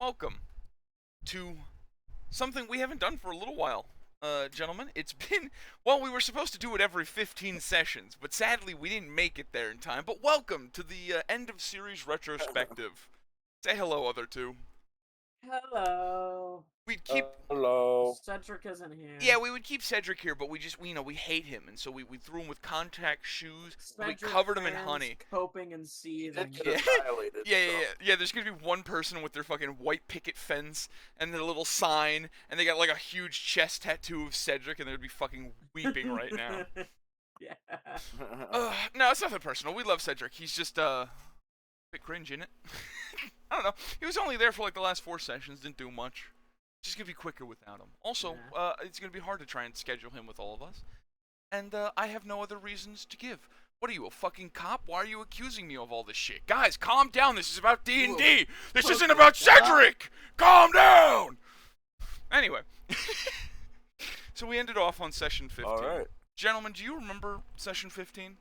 welcome to something we haven't done for a little while, gentlemen. It's been, well, we were supposed to do it every 15 sessions, but sadly we didn't make it there in time. But welcome to the end of series retrospective. Say hello, other two. Hello. We'd keep, Hello. Cedric isn't here. yeah, we would keep Cedric here, but we hate him, and so we threw him with contact shoes. Cedric we covered him in fans honey. Coping and seething. Get Yeah. annihilated. Yeah. There's gonna be one person with their fucking white picket fence and their little sign, and they got like a huge chest tattoo of Cedric, and they'd be fucking weeping right now. Yeah. No, it's nothing personal. We love Cedric. He's just a bit cringe in it. I don't know. He was only there for like the last 4 sessions. Didn't do much. Just gonna be quicker without him. Also, it's gonna be hard to try and schedule him with all of us. And I have no other reasons to give. What are you, a fucking cop? Why are you accusing me of all this shit? Guys, calm down. This is about D&D. This isn't about Cedric. Calm down. Anyway. So we ended off on session 15. All right. Gentlemen, do you remember session 15?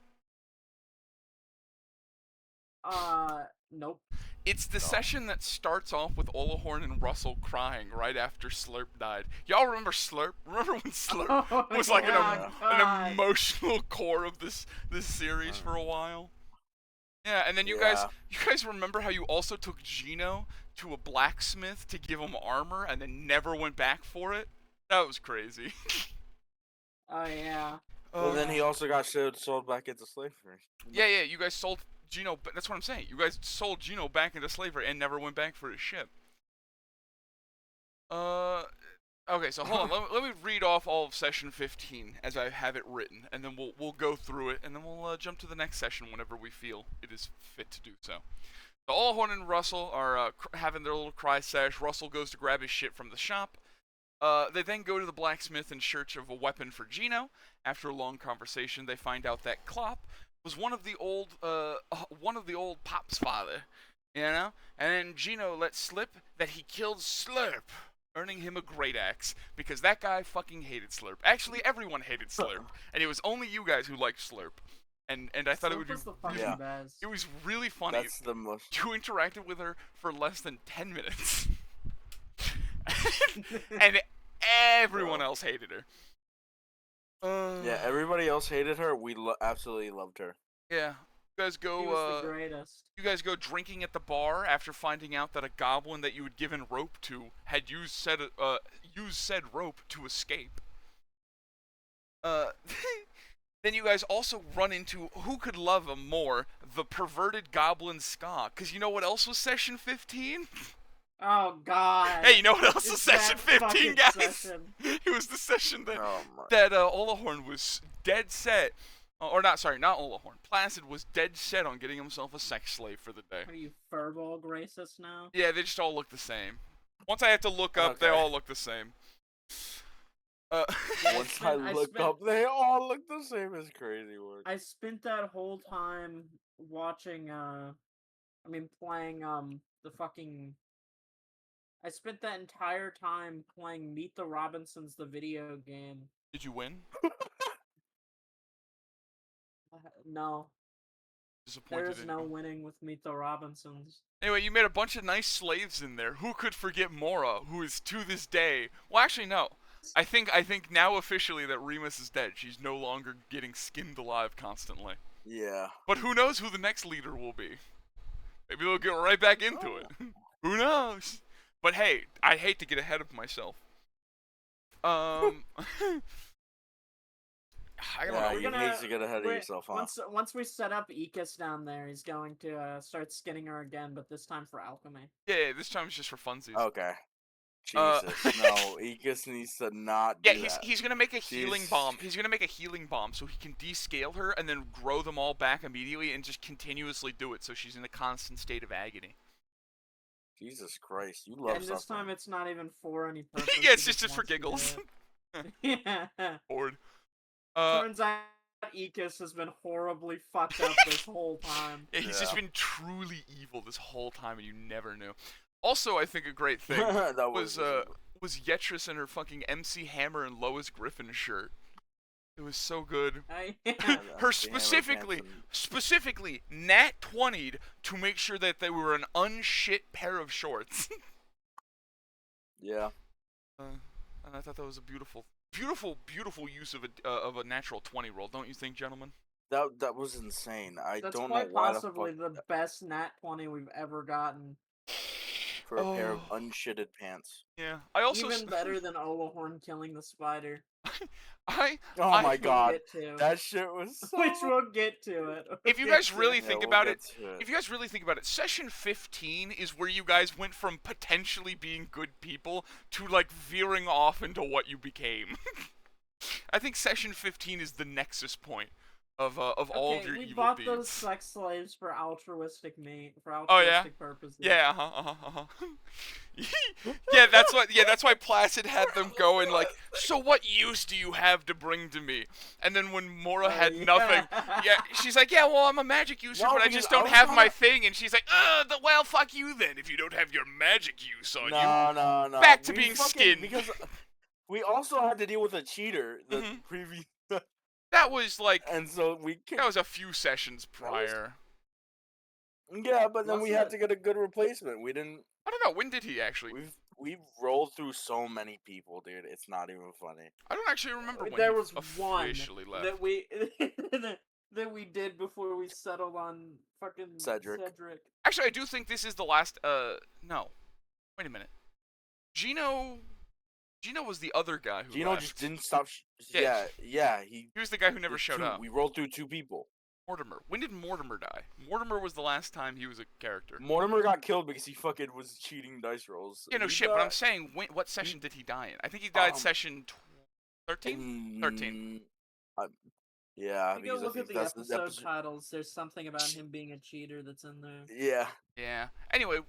Nope. It's the session that starts off with Olahorn and Russell crying right after Slurp died. Y'all remember Slurp? Remember when Slurp was like an emotional core of this series for a while? Yeah, and then you guys remember how you also took Gino to a blacksmith to give him armor and then never went back for it? That was crazy. Oh yeah. Well, then he also got sold back into slavery. Yeah, you guys sold Gino, but that's what I'm saying. You guys sold Gino back into slavery and never went back for his ship. Okay, so hold on. Let me read off all of session 15 as I have it written, and then we'll go through it, and then we'll jump to the next session whenever we feel it is fit to do so. So Allhorn and Russell are having their little cry sesh. Russell goes to grab his shit from the shop. They then go to the blacksmith in search of a weapon for Gino. After a long conversation, they find out that Klopp was one of the old Pop's father, you know? And then Gino let slip that he killed Slurp, earning him a great axe, because that guy fucking hated Slurp. Actually, everyone hated Slurp, and it was only you guys who liked Slurp. And I thought it would be it was really funny. That's the most. You interacted with her for less than 10 minutes. And everyone else hated her. Yeah, everybody else hated her. We absolutely loved her. Yeah, you guys go. He was the greatest. You guys go drinking at the bar after finding out that a goblin that you had given rope to had used said rope to escape. Then you guys also run into, who could love him more, the perverted goblin Ska. Cause you know what else was session 15? Oh God! Hey, you know what else was session 15, guys? Session. It was the session that that Olahorn was dead set, or not Olahorn. Placid was dead set on getting himself a sex slave for the day. Are you furball racist now? Yeah, they just all look the same. Once I had to look up, they all look the same. Once I looked up, they all look the same. It's crazy work. I spent that whole time watching. Playing the fucking. I spent that entire time playing Meet the Robinsons, the video game. Did you win? No. Disappointed. There's no winning with Meet the Robinsons. Anyway, you made a bunch of nice slaves in there. Who could forget Mora, who is to this day... Well, actually, no. I think now officially that Remus is dead. She's no longer getting skinned alive constantly. Yeah. But who knows who the next leader will be? Maybe they'll get right back into it. Who knows? But hey, I hate to get ahead of myself. I don't know. You hate to get ahead of yourself, huh? Once we set up Ekis down there, he's going to start skinning her again, but this time for alchemy. Yeah, this time it's just for funsies. Okay. Jesus, no, Ekis needs to not do that. He's gonna make a healing bomb. He's gonna make a healing bomb so he can descale her and then grow them all back immediately and just continuously do it so she's in a constant state of agony. Jesus Christ, you love And this time it's not even for any purpose. Yeah, it's just for giggles. Yeah. Bored. Turns out Ekis has been horribly fucked up this whole time. Yeah, he's just been truly evil this whole time and you never knew. Also, I think a great thing was Yetris and her fucking MC Hammer and Lois Griffin shirt. It was so good. Her specifically nat 20'd to make sure that they were an unshit pair of shorts. Yeah. And I thought that was a beautiful use of a natural 20 roll, don't you think, gentlemen? That was insane. I That's don't know quite why possibly the fuck the best nat 20 we've ever gotten. for a pair of unshitted pants. Yeah. I also Even better than Olahorn killing the spider. Oh my god, Get to. that shit was so... Which we'll get to it. If you guys really Yeah, think we'll about get it, to it. if you guys really think about it, session 15 is where you guys went from potentially being good people to like veering off into what you became. I think session 15 is the nexus point of all of your we evil bought deeds. those sex slaves for altruistic Oh yeah, purposes. yeah, yeah, that's why Placid had them going like, so what use do you have to bring to me? And then when Mora had nothing, yeah, she's like, yeah, well, I'm a magic user, but I just don't have my thing. And she's like, well, fuck you then if you don't have your magic use on you. No. Back to being skinned. Because we also had to deal with a cheater the previous. That was like, and so that was a few sessions prior. Yeah, but then we had to get a good replacement. We didn't. I don't know. When did he actually? We've rolled through so many people, dude. It's not even funny. I don't actually remember when there he was officially one left. that we did before we settled on fucking Cedric. Actually, I do think this is the last. No, wait a minute. Gino was the other guy who Gino left. just didn't stop. Yeah. He was the guy who never showed up. We rolled through 2 people. Mortimer. When did Mortimer die? Mortimer was the last time he was a character. Mortimer got killed because he fucking was cheating dice rolls. Yeah, no shit, but I'm saying, what session did he die in? I think he died session 13? 13. Yeah, if you go look at the episode titles, there's something about him being a cheater that's in there. Yeah. Yeah. Anyway,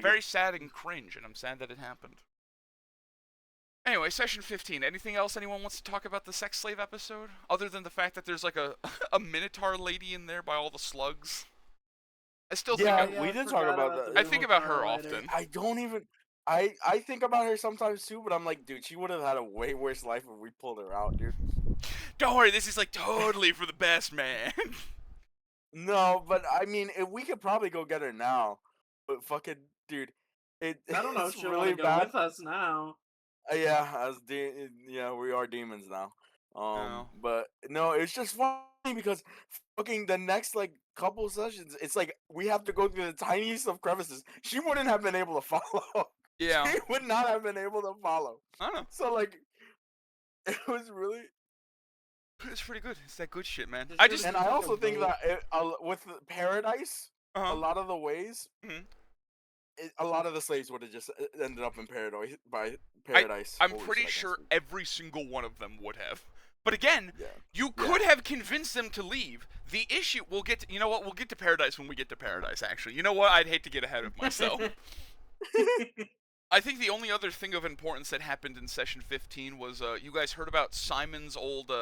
very sad and cringe, and I'm sad that it happened. Anyway, session 15. Anything else anyone wants to talk about the sex slave episode? Other than the fact that there's like a Minotaur lady in there by all the slugs? I still think we did talk about that. I think about her often. I don't even... I think about her sometimes too, but I'm like, dude, she would have had a way worse life if we pulled her out, dude. Don't worry, this is like totally for the best, man. No, but I mean, we could probably go get her now. But fucking, dude, I don't know if she'll really go with us now. Yeah, we are demons now. But no, it's just funny because fucking the next like couple sessions, it's like we have to go through the tiniest of crevices. She wouldn't have been able to follow. Yeah, she would not have been able to follow. I don't know. So like, it was really. It's pretty good. It's that good shit, man. And I also think that with Paradise, a lot of the ways. A lot of the slaves would have just ended up in Paradise. I'm pretty sure every single one of them would have. But again, you could have convinced them to leave. The issue, we'll get to Paradise when we get to Paradise, actually. You know what? I'd hate to get ahead of myself. I think the only other thing of importance that happened in session 15 was you guys heard about Simon's old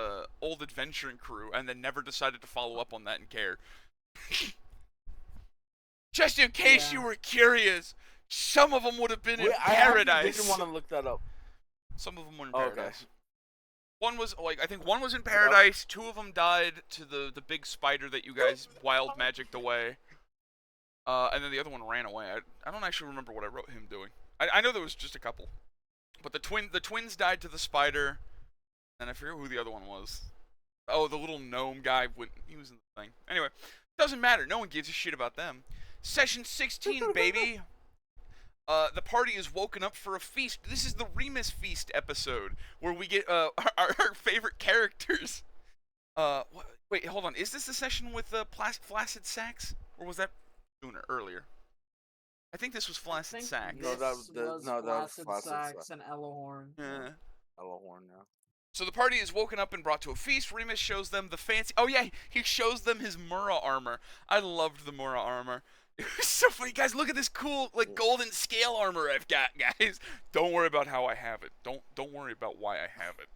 adventuring crew and then never decided to follow up on that and care. Just in case you were curious, some of them would have been in Paradise. I didn't want to look that up. Some of them were in Paradise. One was I think one was in Paradise. 2 of them died to the big spider that you guys wild magicked away. And then the other one ran away. I don't actually remember what I wrote him doing. I know there was just a couple, but the twins died to the spider, and I forget who the other one was. Oh, the little gnome guy. He was in the thing. Anyway, doesn't matter. No one gives a shit about them. Session 16, baby. The party is woken up for a feast. This is the Remus Feast episode, where we get our favorite characters. Wait, hold on. Is this the session with Flaccid Sax? Or was that earlier? I think this was Flaccid Sax. No, that was Flaccid Sax and Elahorn. Yeah. Elahorn, yeah. So the party is woken up and brought to a feast. Remus shows them the fancy... Oh, yeah, he shows them his Mura armor. I loved the Mura armor. It was so funny. Guys, look at this cool, like, golden scale armor I've got, guys. Don't worry about how I have it. Don't worry about why I have it.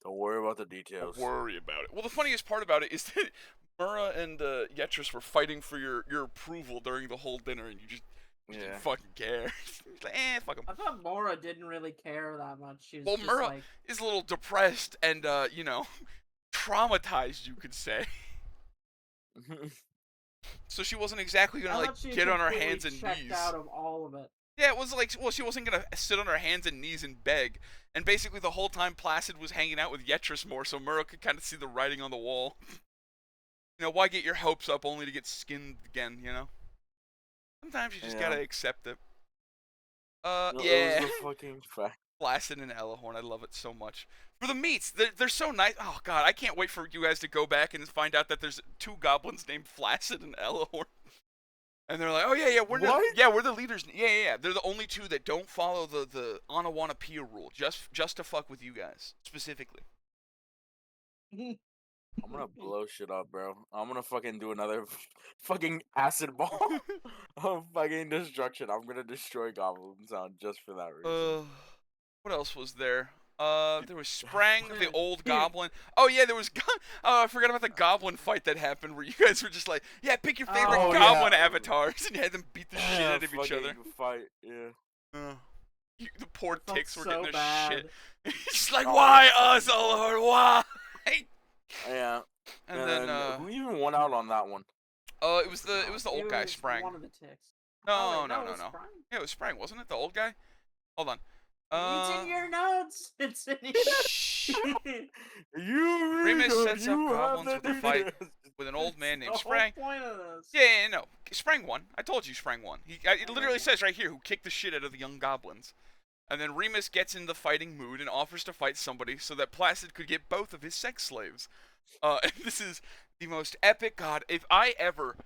Don't worry about the details. Don't worry about it. Well, the funniest part about it is that Mura and Yetris were fighting for your approval during the whole dinner, and you just didn't fucking care. Like, fuck him. I thought Mura didn't really care that much. She was just Mura is a little depressed and, traumatized, you could say. So she wasn't exactly gonna get on her hands and knees. Checked out of all of it. Yeah, it was like, well, she wasn't gonna sit on her hands and knees and beg, and basically the whole time Placid was hanging out with Yetris more, so Mura could kind of see the writing on the wall. Why get your hopes up only to get skinned again? Sometimes you just gotta accept it. No, Yeah. It was the fucking fact. Placid and Elahorn, I love it so much. For the meats, they're so nice. Oh god, I can't wait for you guys to go back and find out that there's 2 goblins named Placid and Elahorn. And they're like, oh yeah, we're the leaders. Yeah. They're the only 2 that don't follow the Onawanapia rule, just to fuck with you guys specifically. I'm gonna blow shit up, bro. I'm gonna fucking do another fucking acid ball of fucking destruction. I'm gonna destroy Goblin Town just for that reason. What else was there? There was Sprang, the old goblin. Oh yeah, there was. I forgot about the goblin fight that happened where you guys were just like, yeah, pick your favorite goblin avatars, and you had them beat the shit out of each other. Fight, yeah. The poor ticks were getting their bad. shit. Just like, why us, Lord? Why? Yeah. And then who even won out on that one? It was the old guy, Sprang. One of the ticks. No. Yeah, it was Sprang, wasn't it? The old guy. Hold on. It's in your notes. It's in your Remus sets up goblins with a fight with an old man named Sprang. Point of this. Yeah, no. Sprang won. I told you Sprang won. It literally says right here who kicked the shit out of the young goblins. And then Remus gets in the fighting mood and offers to fight somebody so that Placid could get both of his sex slaves. And this is the most epic. God, if I ever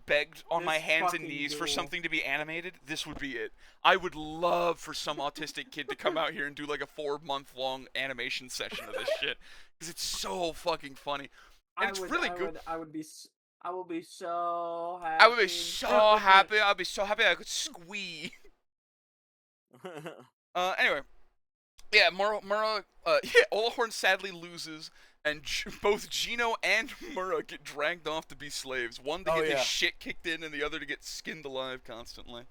begged on my hands and knees for something to be animated, this would be it. I would love for some autistic kid to come out here and do like a 4-month-long animation session of this shit, because it's so fucking funny. And it's really good. I will be so happy. I would be so happy. I'd be so happy I could squee. Anyway. Yeah, Olahorn sadly loses, and both Gino and Mura get dragged off to be slaves. One to get his shit kicked in, and the other to get skinned alive constantly.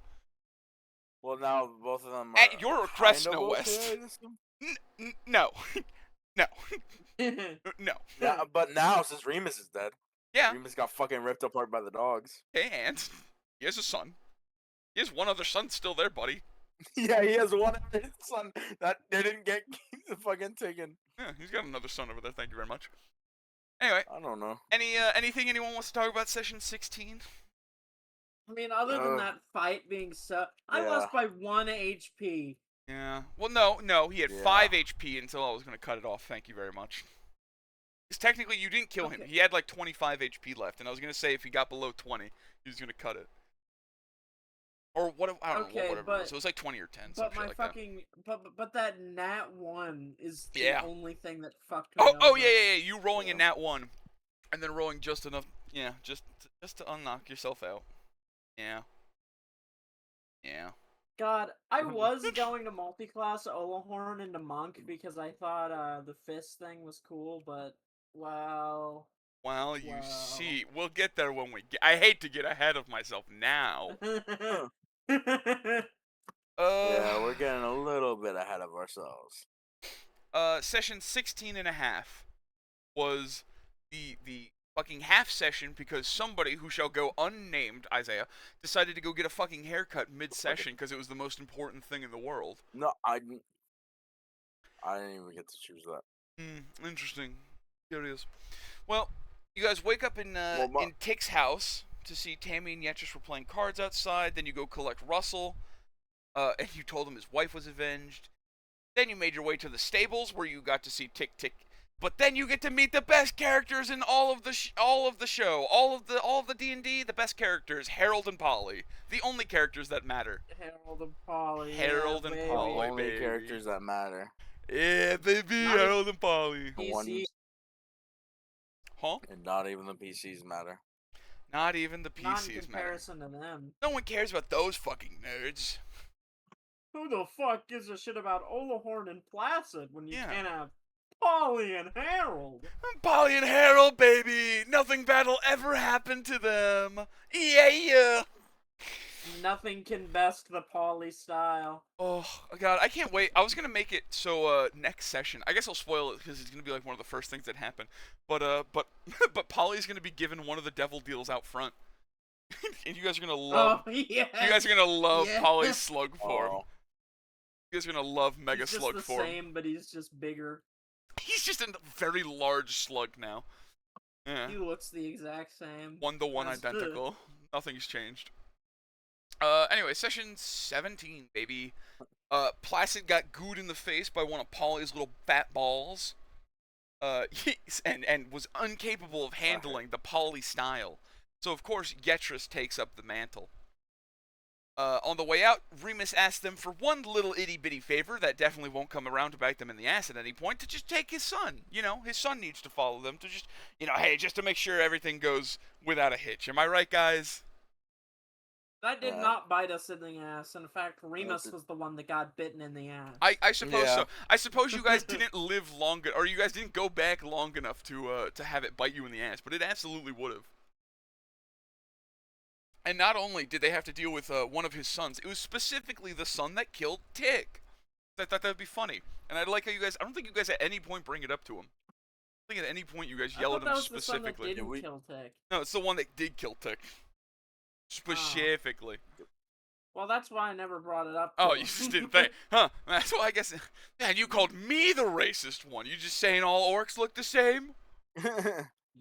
Well, now both of them are at your request, no West. No. No. No. Yeah, but now, since Remus is dead, yeah, Remus got fucking ripped apart by the dogs. And he has a son. He has one other son still there, buddy. Yeah, he has one other son that didn't get fucking taken. Yeah, he's got another son over there. Thank you very much. Anyway, I don't know. Anything anyone wants to talk about session 16? I mean, other than that fight being I lost by 1 HP. Yeah. Well, no, he had 5 HP until I was gonna cut it off. Thank you very much. Because technically, you didn't kill him. He had like 25 HP left, and I was gonna say if he got below 20, he was gonna cut it. Or what? I don't know. Whatever it was. It was like 20 or 10. But my like fucking but that Nat 1 is the only thing that fucked me. Oh yeah. You rolling a Nat 1, and then rolling just enough. Yeah, just to unknock yourself out. Yeah. God, I was going to multi-class Olahorn into Monk because I thought the fist thing was cool, but well, you see, we'll get there when we get. I hate to get ahead of myself now. Yeah, we're getting a little bit ahead of ourselves. Session 16 and a half was the fucking half session because somebody who shall go unnamed, Isaiah, decided to go get a fucking haircut mid-session because it was the most important thing in the world. No, I didn't even get to choose that. Interesting. Curious. Well, you guys wake up in Tick's house to see Tammy and Yetris were playing cards outside. Then you go collect Russell, and you told him his wife was avenged. Then you made your way to the stables where you got to see Tick. But then you get to meet the best characters in all of the show, all of the D&D. The best characters, Harold and Polly, the only characters that matter. Harold and Polly. Harold and Polly, the only characters that matter. Yeah, baby, Harold and Polly. Huh? And not even the PCs matter. Not even the PCs matter. Not in comparison to them. No one cares about those fucking nerds. Who the fuck gives a shit about Olahorn and Placid when you can't have Polly and Harold? Polly and Harold, baby! Nothing bad'll ever happen to them. Yeah! Nothing can best the Polly style. Oh, God, I can't wait. I was gonna make it so, next session, I guess I'll spoil it because it's gonna be like one of the first things that happen. But Polly's gonna be given one of the devil deals out front. And you guys are gonna love. Oh yeah. You guys are gonna love Yeah. Poly's slug form. Oh. You guys are gonna love Mega He's just Slug the form. same, but he's just bigger. He's just a very large slug now. Yeah. He looks the exact same. 1-to-1 That's identical. Nothing's changed. Anyway, session 17, baby. Placid got gooed in the face by one of Polly's little fat balls. And was incapable of handling the Poly style. So of course Yetris takes up the mantle. On the way out, Remus asked them for one little itty-bitty favor that definitely won't come around to bite them in the ass at any point, to just take his son. You know, his son needs to follow them to just, hey, just to make sure everything goes without a hitch. Am I right, guys? That did not bite us in the ass. In fact, Remus was the one that got bitten in the ass. I suppose so. I suppose you guys didn't live long, or you guys didn't go back long enough to have it bite you in the ass, but it absolutely would have. And not only did they have to deal with one of his sons, it was specifically the son that killed Tick. I thought that would be funny. And I like how you guys, I don't think you guys at any point bring it up to him. I think at any point you guys yell at him specifically. The son that didn't kill Tick. No, it's the one that did kill Tick. Specifically. Well, that's why I never brought it up. Oh, you just didn't think, huh? That's why I guess. Man, you called me the racist one. You just saying all orcs look the same?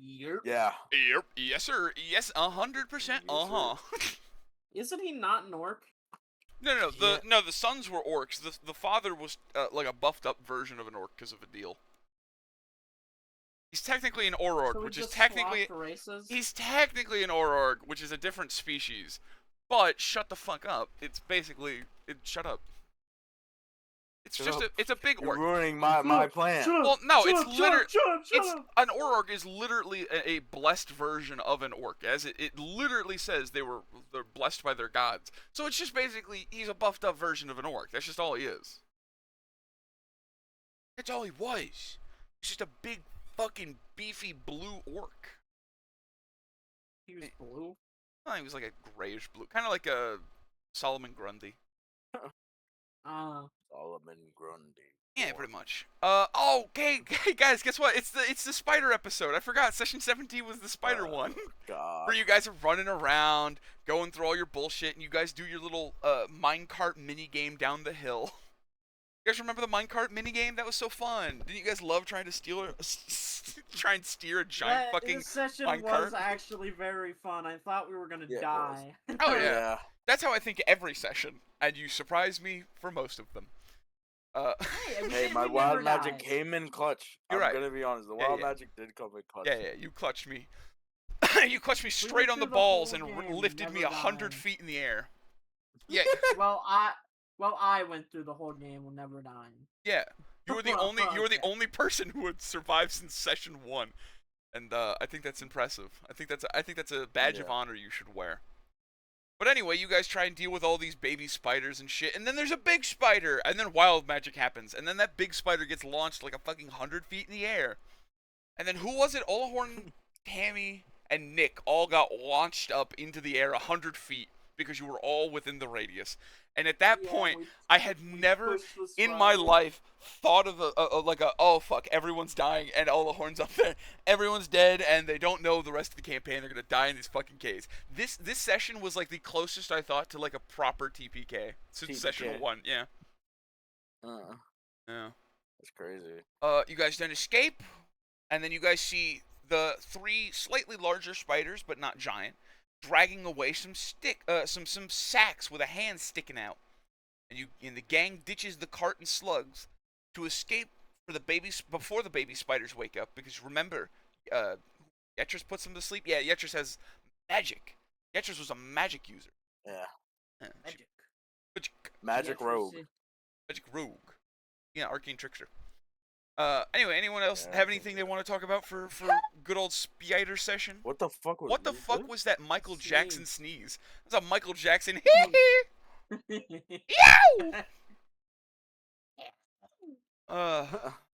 Yep. Yeah. Yep. Yes, sir. Yes, 100%. Isn't he not an orc? No. The sons were orcs. The father was like a buffed up version of an orc because of a deal. He's technically an Aurorg, So which is technically races? he's technically an Aurorg, which is a different species. But shut the fuck up. It's basically shut up. It's it's a big orc. You're ruining my plan. Well, no, it's literally an Aurorg is literally a blessed version of an orc, as it literally says they're blessed by their gods. So it's just basically he's a buffed up version of an orc. That's just all he is. That's all he was. He's just a big fucking beefy blue orc. He was blue? Oh, he was like a grayish blue, kind of like a Solomon Grundy. Solomon Grundy. Yeah, pretty much. Okay, guys, guess what? It's the spider episode. I forgot. Session 17 was the spider one. God. Where you guys are running around, going through all your bullshit, and you guys do your little minecart mini game down the hill. You guys remember the minecart mini game? That was so fun. Didn't you guys love trying to try and steer a giant fucking this session minecart? was actually very fun. I thought we were gonna die. Oh yeah. That's how I think every session, and you surprised me for most of them. Hey, my wild magic came in clutch. You're right. I'm gonna be honest. The wild magic did come in clutch. Yeah, you clutched me. You clutched me straight on the balls and lifted me 100 feet in the air. Yeah. Well, I went through the whole game with never dying. Yeah, you were the only person who had survived since session 1, and I think that's impressive. I think that's a badge of honor you should wear. But anyway, you guys try and deal with all these baby spiders and shit, and then there's a big spider, and then wild magic happens, and then that big spider gets launched like a fucking 100 feet in the air. And then who was it? Olahorn, Tammy, and Nick all got launched up into the air 100 feet because you were all within the radius. And at that point, I had never in my life thought of oh fuck, everyone's dying and Olahorn's up there. Everyone's dead and they don't know the rest of the campaign. They're gonna die in these fucking caves. This session was like the closest I thought to like a proper TPK since session 1. Yeah. Yeah. That's crazy. You guys then escape, and then you guys see the 3 slightly larger spiders, but not giant, dragging away some sacks with a hand sticking out, and the gang ditches the cart and slugs to escape for the babies before the baby spiders wake up. Because remember, Yetris puts them to sleep. Yeah, Yetris has magic. Yetris was a magic user. Yeah. Magic rogue. Magic rogue. Yeah, arcane trickster. Anyway, anyone else have anything they want to talk about for good old spider session? What the fuck was was that Michael Jackson sneeze? That's a Michael Jackson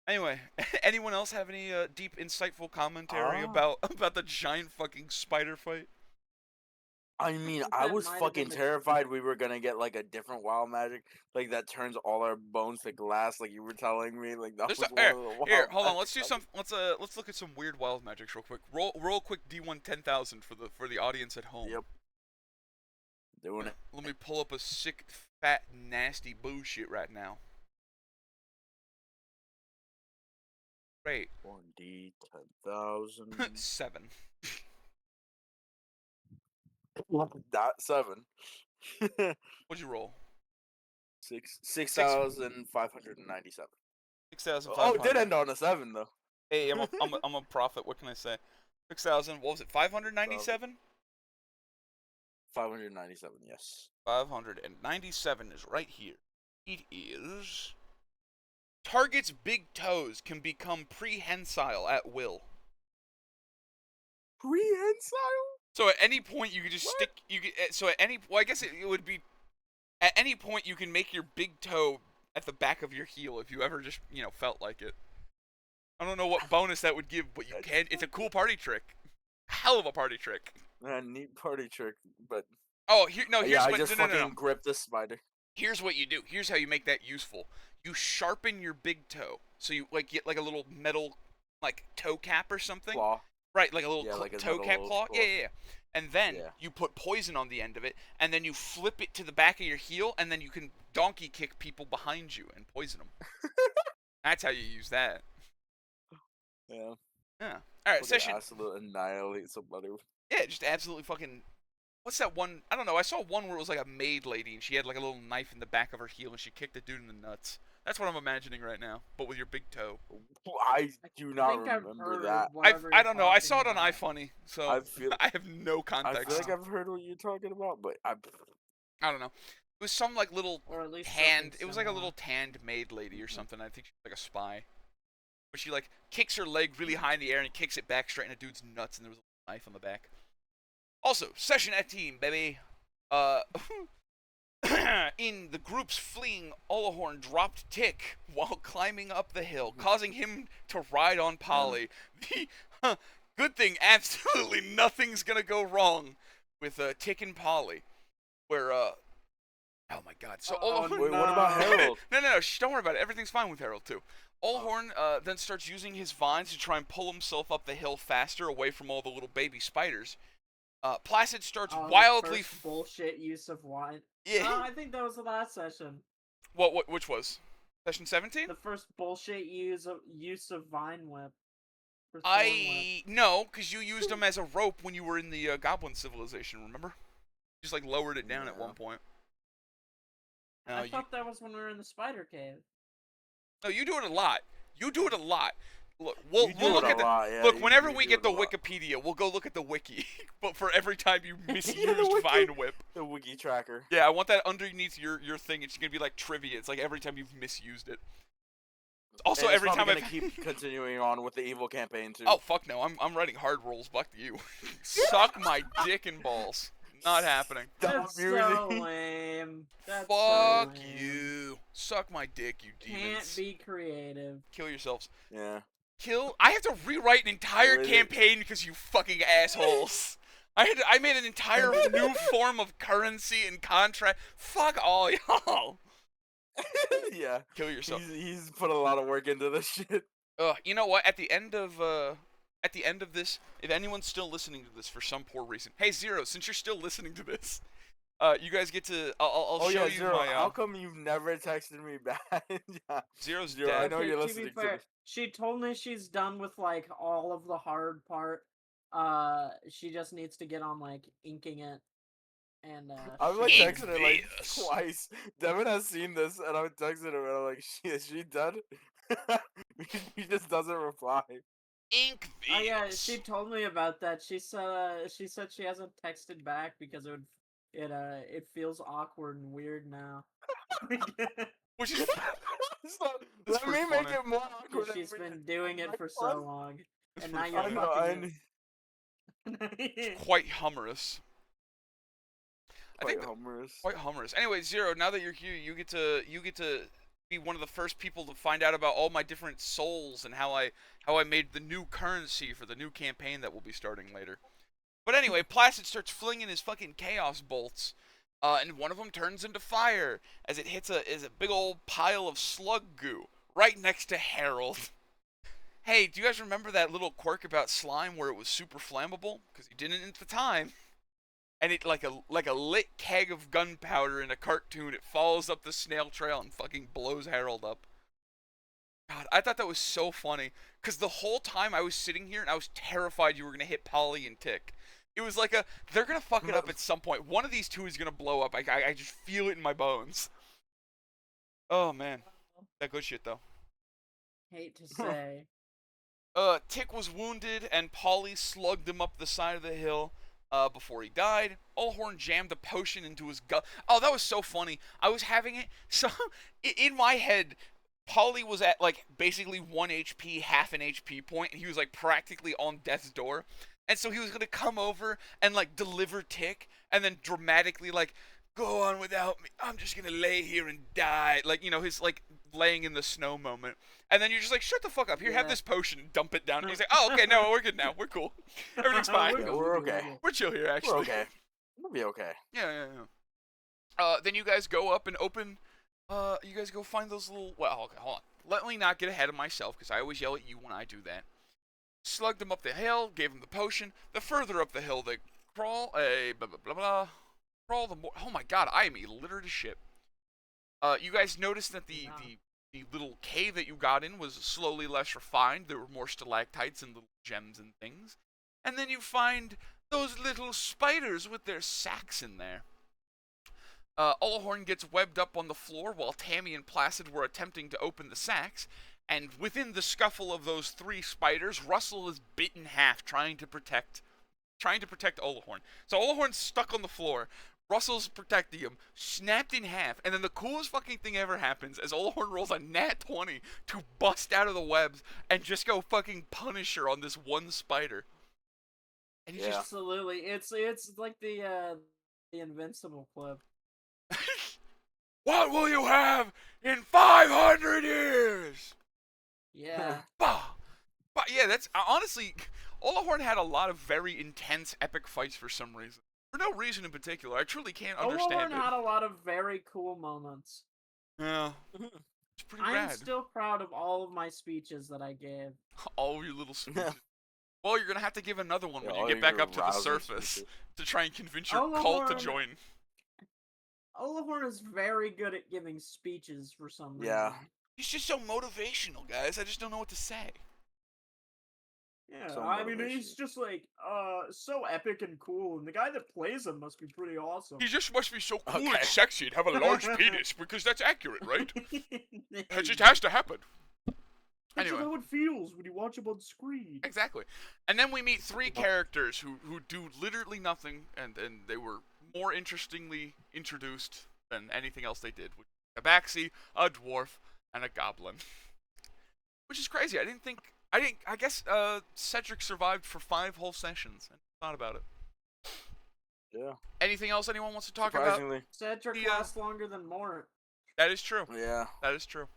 Anyway, anyone else have any deep insightful commentary about the giant fucking spider fight? I mean, I was fucking terrified we were gonna get like a different wild magic, like that turns all our bones to glass, like you were telling me. Like that was here, hold on. Let's do some. Let's look at some weird wild magics real quick. Roll quick D1 10,000 for the audience at home. Yep. Doing it. Let me pull up a sick, fat, nasty bullshit right now. Great. 1D 10,000. 7. Dot 7. What'd you roll? 6,597. 6,500. Oh, it did end on a 7 though. Hey, I'm a prophet. What can I say? 6,000. What was it? 597. 597. Yes. 597 is right here. It is. Target's big toes can become prehensile at will. Prehensile? So at any point you could just What? stick. You could, so at any. Well, I guess it would be. At any point you can make your big toe at the back of your heel if you ever just felt like it. I don't know what bonus that would give, but you can. It's a cool party trick. Hell of a party trick. Neat party trick, but Oh, here's yeah, what. I just No. fucking grip this spider. Here's what you do. Here's how you make that useful. You sharpen your big toe. So you get like a little metal toe cap or something. Claw. Right, like a little Yeah, like a toe metal cap claw. claw. Yeah. And then Yeah. you put poison on the end of it, and then you flip it to the back of your heel, and then you can donkey kick people behind you and poison them. That's how you use that. Yeah. Yeah. All right, Fucking session. absolute annihilate somebody. Yeah, just absolutely fucking. What's that one? I don't know. I saw one where it was like a maid lady, and she had like a little knife in the back of her heel, and she kicked the dude in the nuts. That's what I'm imagining right now, but with your big toe. I do not think I've remember heard that. whatever I you're don't know. I saw it talking on about. iFunny, so I feel I have no I context. feel like I've heard what you're talking about, but I don't know. It was some like little Or at least tanned. something It was like a similar. little tanned maid lady or something. I think she was like a spy. But she like kicks her leg really high in the air and kicks it back straight in a dude's nuts, and there was a knife on the back. Also, session at team, baby. In the group's fleeing, Olahorn dropped Tick while climbing up the hill, causing him to ride on Polly. The good thing, absolutely nothing's gonna go wrong with Tick and Polly. Where oh my god. So Olahorn. Wait, what about Harold? No, don't worry about it. Everything's fine with Harold too. Olahorn then starts using his vines to try and pull himself up the hill faster, away from all the little baby spiders. Placid starts wildly. First bullshit use of wine. Yeah. I think that was the last session. What? Which was? Session 17? The first bullshit use of Vine Whip. No, because you used them as a rope when you were in the Goblin Civilization. Remember? You just like lowered it down at one point. I thought that was when we were in the spider cave. No, you do it a lot. Look, we'll look at the yeah, look whenever we do get it the a lot. Wikipedia, we'll go look at the wiki. But for every time you misused wiki. Vine Whip, The wiki tracker. yeah, I want that underneath your thing. It's gonna be like trivia. It's like every time you've misused it. Also, And every it's time probably I've gonna keep continuing on with the evil campaign too. Oh fuck no! I'm writing hard rolls. Fuck you. Suck my dick and balls. Not happening. That's so lame. That's so Fuck lame. you. Suck my dick, you demons. Can't be creative. Kill yourselves. Yeah. I have to rewrite an entire Really? campaign because you fucking assholes. I made an entire new form of currency and contract. Fuck all y'all. Yeah. Kill yourself. He's put a lot of work into this shit. You know what? At the end of this, if anyone's still listening to this for some poor reason, hey Zero, since you're still listening to this, you guys get to. I'll Oh show yeah, you Zero. my. How come you've never texted me back? Yeah. Zero's Zero, dead. I know you're to listening be to fair, this. she told me she's done with like all of the hard part. She just needs to get on like inking it. And I've like Ink texted her like this. twice. Devin has seen this, and I'm texting her, and I'm like, "Is she done?" He just doesn't reply. Ink oh yeah, this. she told me about that. She said she hasn't texted back because it feels awkward and weird now. Which is So, let me pretty make funny. it more awkward. She's every been doing it time. for so long, It's and now pretty you're funny. I know. fucking quite humorous. I think humorous. quite humorous. Anyway, Zero, now that you're here, you get to be one of the first people to find out about all my different souls and how I made the new currency for the new campaign that we'll be starting later. But anyway, Placid starts flinging his fucking chaos bolts, and one of them turns into fire as it hits a big old pile of slug goo right next to Harold. Hey, do you guys remember that little quirk about slime where it was super flammable? Because you didn't at the time. and it like a lit keg of gunpowder in a cartoon. It follows up the snail trail and fucking blows Harold up. God, I thought that was so funny because the whole time I was sitting here and I was terrified you were gonna hit Polly and Tick. It was like they're gonna fuck it up at some point. One of these two is gonna blow up. I just feel it in my bones. Oh man, that good shit though. Hate to say. Tick was wounded, and Polly slugged him up the side of the hill before he died. Allhorn jammed a potion into his gut. Oh, that was so funny. I was having it. So, in my head, Polly was at, like, basically 1 HP, half an HP point, and he was, like, practically on death's door. And so he was going to come over and, like, deliver Tick, and then dramatically, like, go on without me. I'm just going to lay here and die. Like, you know, his, like, laying in the snow moment. And then you're just like, shut the fuck up. Here, have this potion and dump it down. And he's like, oh, okay, no, we're good now. We're cool. Everything's fine. We're okay. We're chill here, actually. We're okay. We'll be okay. Yeah. Then you guys go up and open. You guys go find those little. Well, okay, hold on. Let me not get ahead of myself because I always yell at you when I do that. Slugged them up the hill, gave them the potion. The further up the hill they crawl, blah blah blah blah. Crawl the more. Oh my god, I am illiterate as shit. You guys noticed that the little cave that you got in was slowly less refined. There were more stalactites and little gems and things. And then you find those little spiders with their sacks in there. Allhorn gets webbed up on the floor while Tammy and Placid were attempting to open the sacks. And within the scuffle of those 3 spiders, Russell is bit in half trying to protect Allhorn. So Allhorn's stuck on the floor. Russell's protecting him, snapped in half, and then the coolest fucking thing ever happens as Allhorn rolls a nat 20 to bust out of the webs and just go fucking Punisher on this one spider. And he's just absolutely, it's like the Invincible clip. What will you have in 500 years? Yeah. But yeah, that's honestly, Allhorn had a lot of very intense, epic fights for some reason. For no reason in particular. I truly can't understand it. Allhorn had a lot of very cool moments. Yeah. It's pretty rad. I'm still proud of all of my speeches that I gave. All of your little speeches. Well, you're going to have to give another one when you get back up to the surface to try and convince your cult to join. Allhorn is very good at giving speeches for some reason. Yeah. He's just so motivational, guys. I just don't know what to say. Yeah, so I mean, he's just like, so epic and cool, and the guy that plays him must be pretty awesome. He just must be so cool and sexy and have a large penis, because that's accurate, right? It just has to happen. That's how it feels when you watch him on screen. Exactly. And then we meet 3 characters who do literally nothing, and they were more interestingly introduced than anything else they did. A Baxi, a dwarf, and a goblin. Which is crazy. I guess Cedric survived for 5 whole sessions and thought about it. Yeah. Anything else anyone wants to talk about? Cedric lasts longer than Mort. That is true. Yeah. That is true.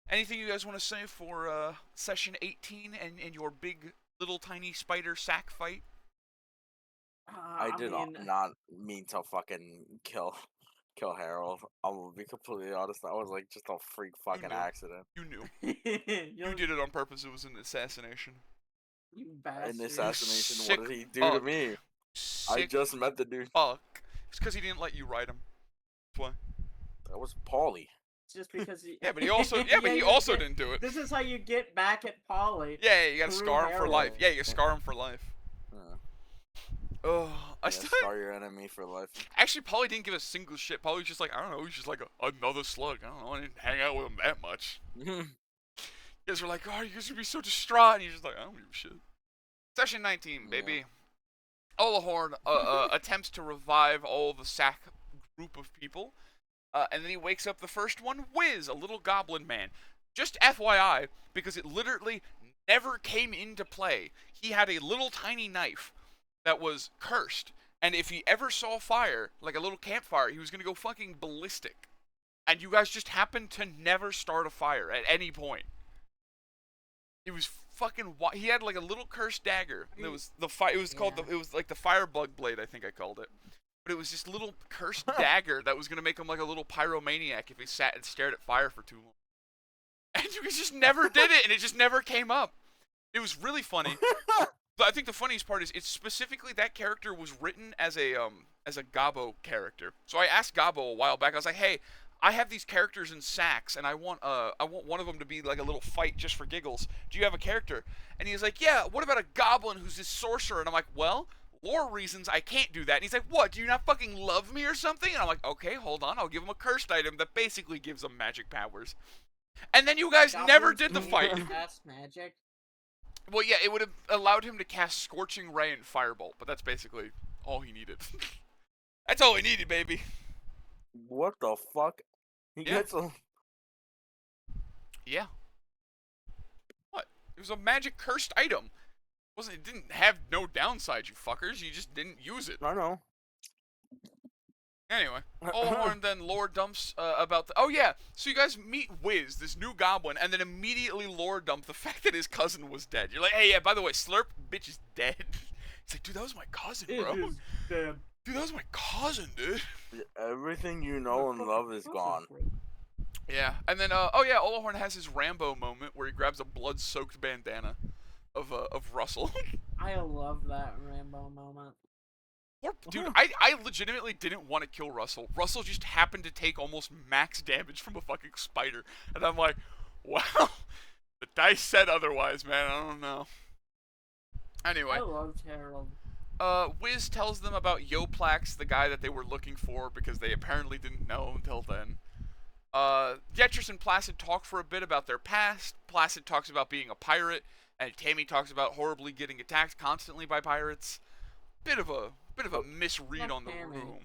Anything you guys want to say for session 18 and your big little tiny spider sack fight? I did not mean to fucking kill Harold. I'll be completely honest. That was like just a freak fucking accident. You knew. You did it on purpose. It was an assassination. You bastard. An assassination? What did he do to me? I just met the dude. Fuck. It's because he didn't let you ride him. That's why. That was Paulie. It's just because he... Yeah, but he also didn't do it. This is how you get back at Paulie. Yeah, you gotta scar him for life. Yeah, you scar him for life. Scar your enemy for life. Actually, Paulie didn't give a single shit. Paulie was just like, I don't know, he's just like another slug. I don't know, I didn't hang out with him that much. You guys were like, oh, you guys would be so distraught, and he's just like, I don't give a shit. Session 19, baby. Allhorn attempts to revive all the sack group of people, and then he wakes up the first one, Wiz, a little goblin man. Just FYI, because it literally never came into play. He had a little tiny knife that was cursed, and if he ever saw fire, like a little campfire, he was gonna go fucking ballistic. And you guys just happened to never start a fire at any point. It was fucking he had like a little cursed dagger. It was it was like the firebug blade, I think I called it. But it was just a little cursed dagger that was gonna make him like a little pyromaniac if he sat and stared at fire for too long. And you guys just never did it, and it just never came up. It was really funny. But I think the funniest part is it's specifically that character was written as a Gabo character. So I asked Gabo a while back. I was like, "Hey, I have these characters in sacks, and I want one of them to be like a little fight just for giggles. Do you have a character?" And he was like, "Yeah. What about a goblin who's this sorcerer?" And I'm like, "Well, lore reasons I can't do that." And he's like, "What? Do you not fucking love me or something?" And I'm like, "Okay, hold on. I'll give him a cursed item that basically gives him magic powers." And then you guys never did the fight. Cast magic. Well, yeah, it would have allowed him to cast Scorching Ray and Firebolt, but that's basically all he needed. That's all he needed, baby. What the fuck? He gets a... Yeah. What? It was a magic cursed item. It didn't have no downside, you fuckers. You just didn't use it. I know. Anyway, Olahorn then lore dumps about the... Oh, yeah. So you guys meet Wiz, this new goblin, and then immediately lore dump the fact that his cousin was dead. You're like, "Hey, yeah, by the way, Slurp, bitch is dead." He's like, "Dude, that was my cousin, bro. It is dead. Dude, that was my cousin, dude." Everything you know and love is gone. Yeah, and then, Olahorn has his Rambo moment where he grabs a blood-soaked bandana of Russell. I love that Rambo moment. Dude, I legitimately didn't want to kill Russell. Russell just happened to take almost max damage from a fucking spider. And I'm like, wow, the dice said otherwise, man. I don't know. Anyway. I loved Harold. Wiz tells them about Yoplax, the guy that they were looking for, because they apparently didn't know until then. Yetrus and Placid talk for a bit about their past. Placid talks about being a pirate, and Tammy talks about horribly getting attacked constantly by pirates. Bit of a misread on the room.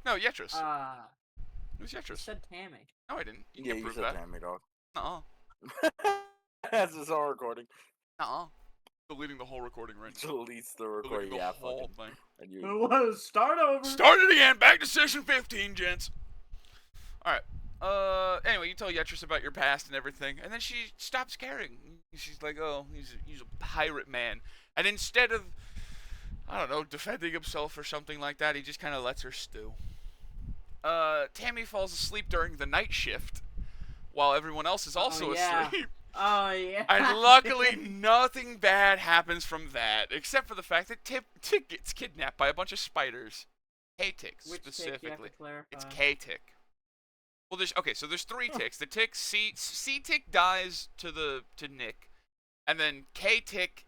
No, Yetrus. It was Yetrus. You said Tammy. No, I didn't. You Yeah, can you prove said that. Tammy, dog. Uh-uh. That's his whole recording. Deleting the whole recording right now. Deletes the recording. Deleting the Yeah, whole fucking. thing. Start over. Start it again. Back to session 15, gents. Alright. Anyway, you tell Yetrus about your past and everything, and then she stops caring. She's like, "Oh, he's a pirate man." And instead of, I don't know, defending himself or something like that, he just kind of lets her stew. Tammy falls asleep during the night shift, while everyone else is also asleep. Oh, yeah. And luckily, nothing bad happens from that, except for the fact that Tick gets kidnapped by a bunch of spiders. K-Tick, specifically. It's K-Tick. Well, there's three ticks. The tick, C-Tick dies to Nick, and then K-Tick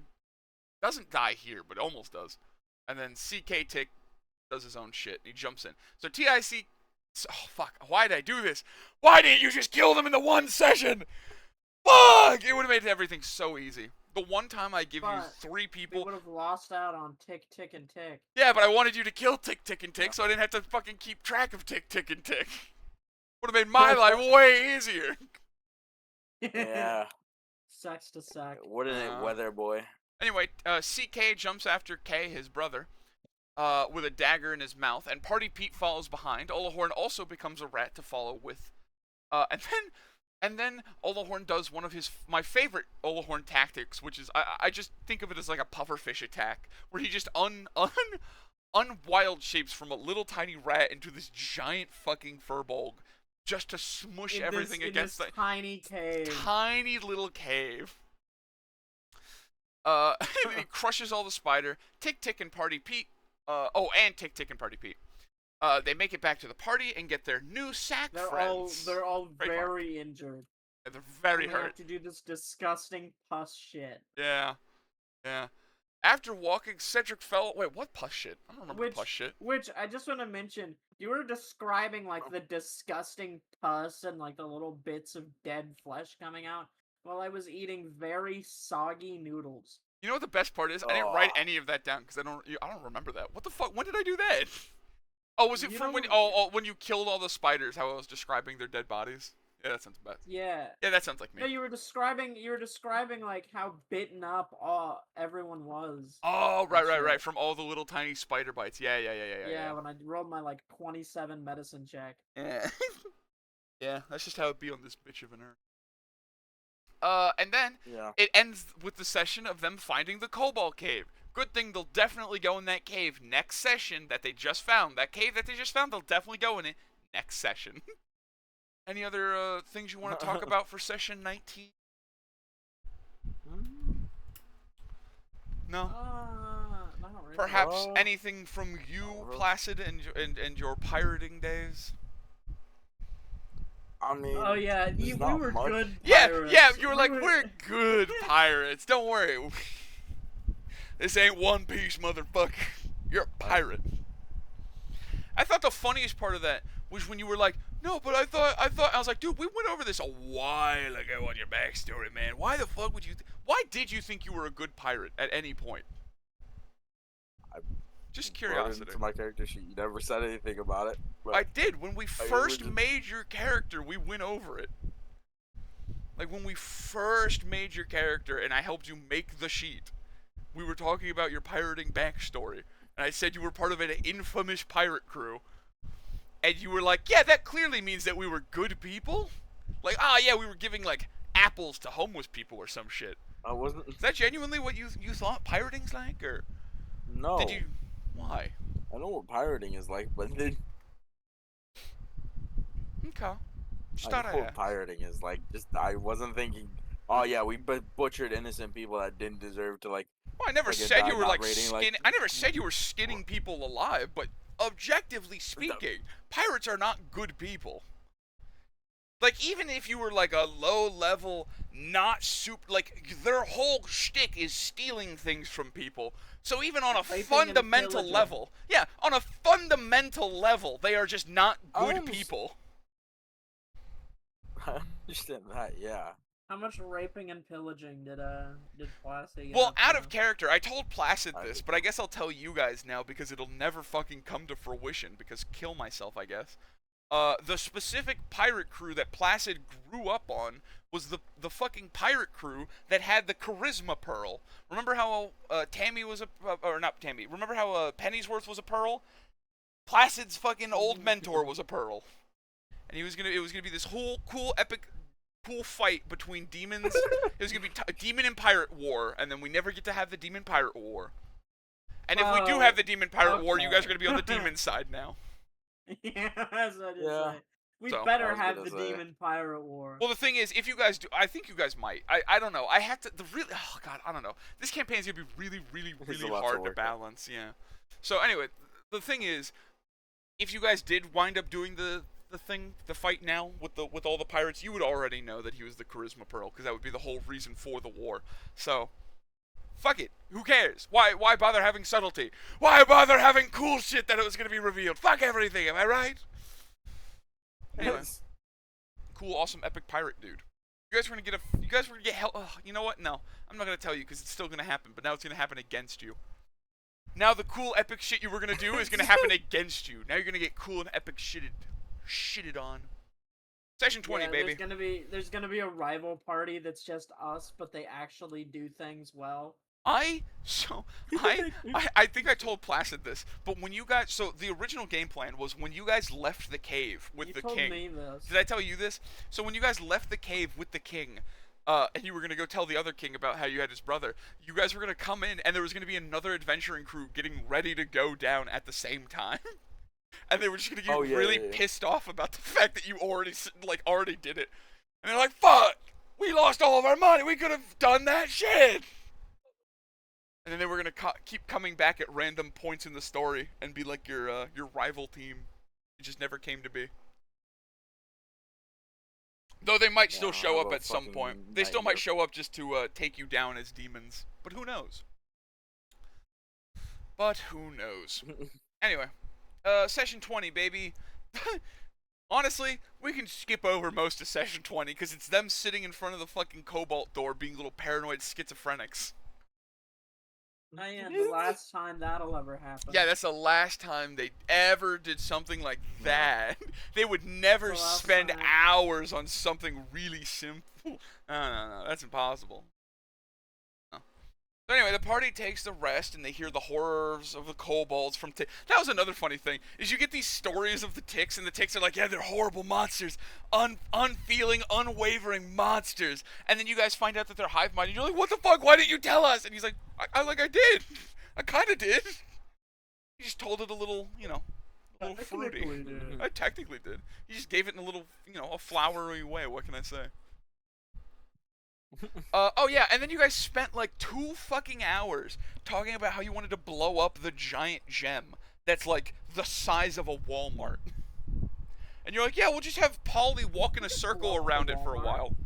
doesn't die here, but almost does. And then CK-Tick does his own shit, and he jumps in. So TIC... Oh, fuck. Why did I do this? Why didn't you just kill them in the one session? Fuck! It would have made everything so easy. The one time I give you three people... We would have lost out on Tick, Tick, and Tick. Yeah, but I wanted you to kill Tick, Tick, and Tick, so I didn't have to fucking keep track of Tick, Tick, and Tick. Would have made my life way easier. Yeah. Sucks to suck. Wouldn't it, weather boy? Anyway, CK jumps after K, his brother, with a dagger in his mouth, and Party Pete follows behind. Olahorn also becomes a rat to follow with. And then Olahorn does one of my favorite Olahorn tactics, which is I just think of it as like a pufferfish attack, where he just unwild shapes from a little tiny rat into this giant fucking furbolg, just to smush everything against the tiny cave. Tiny little cave. And he crushes all the spider. Tick, Tick, and Party Pete. And Tick, Tick, and Party Pete. They make it back to the party and get their new sack friends. They're all very injured. Yeah, they're very hurt. They have to do this disgusting pus shit. Yeah. After walking, Cedric fell... Wait, what pus shit? I don't remember pus shit. Which, I just want to mention, you were describing, like, the disgusting pus and, like, the little bits of dead flesh coming out, while I was eating very soggy noodles. You know what the best part is? I didn't write any of that down, because I don't remember that. What the fuck? When did I do that? Oh, was it from when you killed all the spiders, how I was describing their dead bodies? Yeah, that sounds bad. Yeah. Yeah, that sounds like me. No, you were describing like how bitten up everyone was. Oh, right. From all the little tiny spider bites. Yeah. Yeah, when I rolled my like 27 medicine check. Yeah. Yeah, that's just how it be on this bitch of an earth. And then it ends with the session of them finding the Cobalt Cave. Good thing they'll definitely go in that cave next session that they just found. That cave that they just found, they'll definitely go in it next session. Any other things you want to talk about for session 19? No. Not really. Perhaps anything from you, really. Placid, and your pirating days. I mean, Oh yeah, we were much. good Yeah, pirates. yeah. You were like, we're good pirates. Don't worry. This ain't One Piece, motherfucker. You're a pirate. I thought the funniest part of that was when you were like, no, but I was like, dude, we went over this a while ago on your backstory, man. Why the fuck would you, why did you think you were a good pirate at any point? Just curiosity. To my character sheet, you never said anything about it. I did. When we first made your character, we went over it. Like, when we first made your character and I helped you make the sheet, we were talking about your pirating backstory. And I said you were part of an infamous pirate crew. And you were like, yeah, that clearly means that we were good people? Like, yeah, we were giving, like, apples to homeless people or some shit. I wasn't. Is that genuinely what you thought pirating's like, or? No. Did you? Why? I know what pirating is like, but then. Okay. Just I thought know what pirating is like. Just I wasn't thinking. Oh yeah, we butchered innocent people that didn't deserve to like. Well, I never said you were like skinning. I never said you were skinning people alive, but objectively speaking, pirates are not good people. Like, even if you were like a low level, not super, like, their whole shtick is stealing things from people. So even on a fundamental level, yeah, on a fundamental level, they are just not good people. I understand that, yeah. How much raping and pillaging did Placid get? Well, out of character, I told Placid this, but I guess I'll tell you guys now because it'll never fucking come to fruition, because kill myself, I guess. The specific pirate crew that Placid grew up on was the fucking pirate crew that had the charisma pearl. Remember how Tammy was or not Tammy? Remember how Pennyworth was a pearl? Placid's fucking old mentor was a pearl, and it was gonna be this whole cool epic fight between demons. It was gonna be a demon and pirate war, and then we never get to have the demon pirate war. And if we do have the demon pirate war, you guys are gonna be on the demon side now. Yeah, that's what I just say. We So, better have the demon pirate war. Well, the thing is, if you guys do, I think you guys might. I don't know. I have to. Oh god, I don't know. This campaign is gonna be really, really, really hard to balance. Yeah. So anyway, the thing is, if you guys did wind up doing the fight now with all the pirates, you would already know that he was the charisma pearl, because that would be the whole reason for the war. So, fuck it. Who cares? Why bother having subtlety? Why bother having cool shit that it was gonna be revealed? Fuck everything. Am I right? Anyway, cool, awesome, epic pirate dude. You guys were gonna get hell. You know what? No, I'm not gonna tell you because it's still gonna happen. But now it's gonna happen against you. Now the cool, epic shit you were gonna do is gonna happen against you. Now you're gonna get cool and epic shitted on. Session 20, baby. There's gonna be a rival party that's just us, but they actually do things well. I think I told Placid this, but when you guys, so the original game plan was when you guys left the cave with the king. You told me this. Did I tell you this? So when you guys left the cave with the king, and you were gonna go tell the other king about how you had his brother, you guys were gonna come in, and there was gonna be another adventuring crew getting ready to go down at the same time. And they were just gonna get really pissed off about the fact that you already did it. And they're like, fuck! We lost all of our money! We could have done that shit! And then they were gonna keep coming back at random points in the story and be like your rival team. It just never came to be. Though they might still show up at some point. They still might show up just to take you down as demons. But who knows? Anyway. Session 20, baby. Honestly, we can skip over most of Session 20, because it's them sitting in front of the fucking cobalt door being little paranoid schizophrenics. Oh yeah, the last time that'll ever happen. Yeah, that's the last time they ever did something like that. They would never spend hours on something really simple. No, that's impossible. So anyway, the party takes the rest, and they hear the horrors of the kobolds from That was another funny thing, is you get these stories of the ticks, and the ticks are like, yeah, they're horrible monsters. Unfeeling, unwavering monsters. And then you guys find out that they're hive-minded. You're like, what the fuck? Why didn't you tell us? And he's like, I did. I kind of did. He just told it a little, a little fruity. I technically did. He just gave it in a little, a flowery way. What can I say? Oh yeah, and then you guys spent like 2 fucking hours talking about how you wanted to blow up the giant gem that's like the size of a Walmart. And you're like, yeah, we'll just have Polly walk in a circle around it for a while.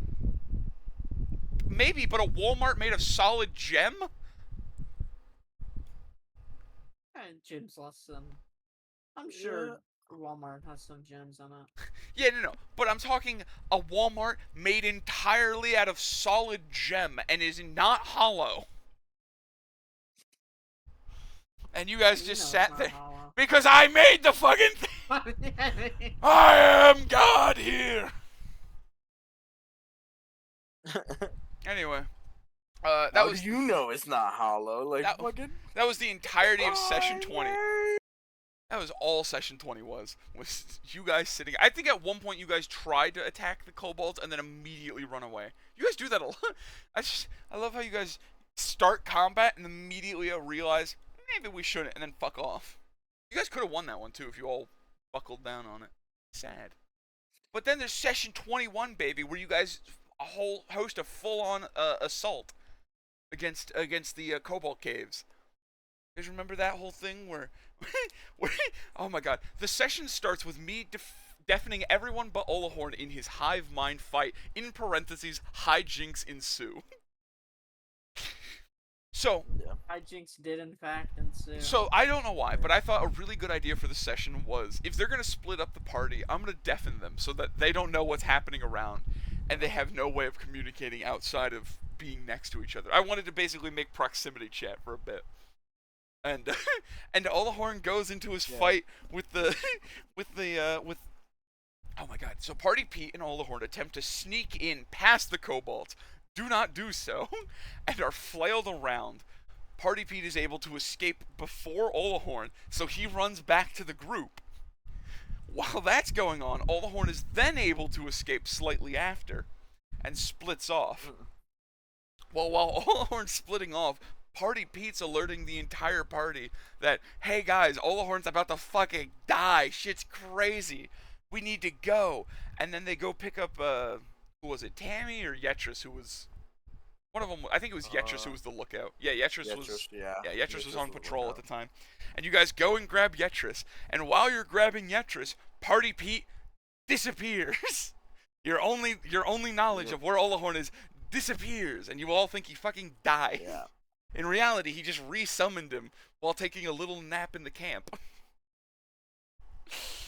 Maybe, but a Walmart made of solid gem? Gems less than. I'm sure Walmart has some gems on it. Yeah, no. But I'm talking a Walmart made entirely out of solid gem and is not hollow. And you guys just sat there. Because I made the fucking thing! I am God here! Anyway. How do you know it's not hollow? Like, that was the entirety of session 20. That was all session 20 was you guys sitting. I think at one point you guys tried to attack the kobolds and then immediately run away. You guys do that a lot. I love how you guys start combat and immediately realize maybe we shouldn't and then fuck off. You guys could have won that one too if you all buckled down on it. Sad. But then there's session 21, baby, where you guys host a full-on assault against the Cobalt Caves. You guys remember that whole thing where oh my god, the session starts with me deafening everyone but Olahorn in his hive mind fight. In parentheses, hijinks ensue. So hijinks did in fact ensue. So I don't know why, but I thought a really good idea for the session was if they're gonna split up the party, I'm gonna deafen them so that they don't know what's happening around, and they have no way of communicating outside of being next to each other. I wanted to basically make proximity chat for a bit. And and Olahorn goes into his fight with oh my god. So Party Pete and Olahorn attempt to sneak in past the kobolds. Do not do so, and are flailed around. Party Pete is able to escape before Olahorn, so he runs back to the group. While that's going on, Olahorn is then able to escape slightly after, and splits off. Well, while Olahorn's splitting off, Party Pete's alerting the entire party that, hey guys, Olahorn's about to fucking die. Shit's crazy. We need to go. And then they go pick up, who was it, Tammy or Yetris, who was... One of them, I think it was Yetris who was the lookout. Yeah, Yetris was on patrol at the time. And you guys go and grab Yetris. And while you're grabbing Yetris, Party Pete disappears. Your only knowledge of where Olahorn is disappears. And you all think he fucking died. Yeah. In reality, he just re-summoned him while taking a little nap in the camp.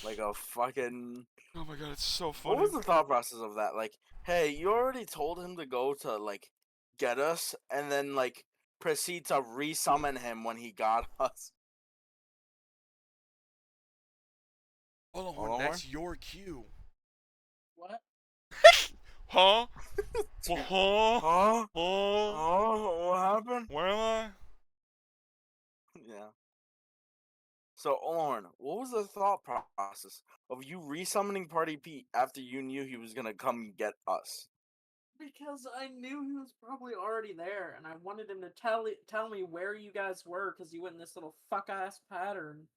Like a fucking... Oh my god, it's so funny. What was the thought process of that? Like, hey, you already told him to go to, like, get us, and then, like, proceed to re-summon him when he got us. Olahorn, that's your cue. What? Huh? Huh? What happened? Where am I? Yeah. So, Olahorn, what was the thought process of you re-summoning Party Pete after you knew he was gonna come get us? Because I knew he was probably already there, and I wanted him to tell me where you guys were, because you went in this little fuck-ass pattern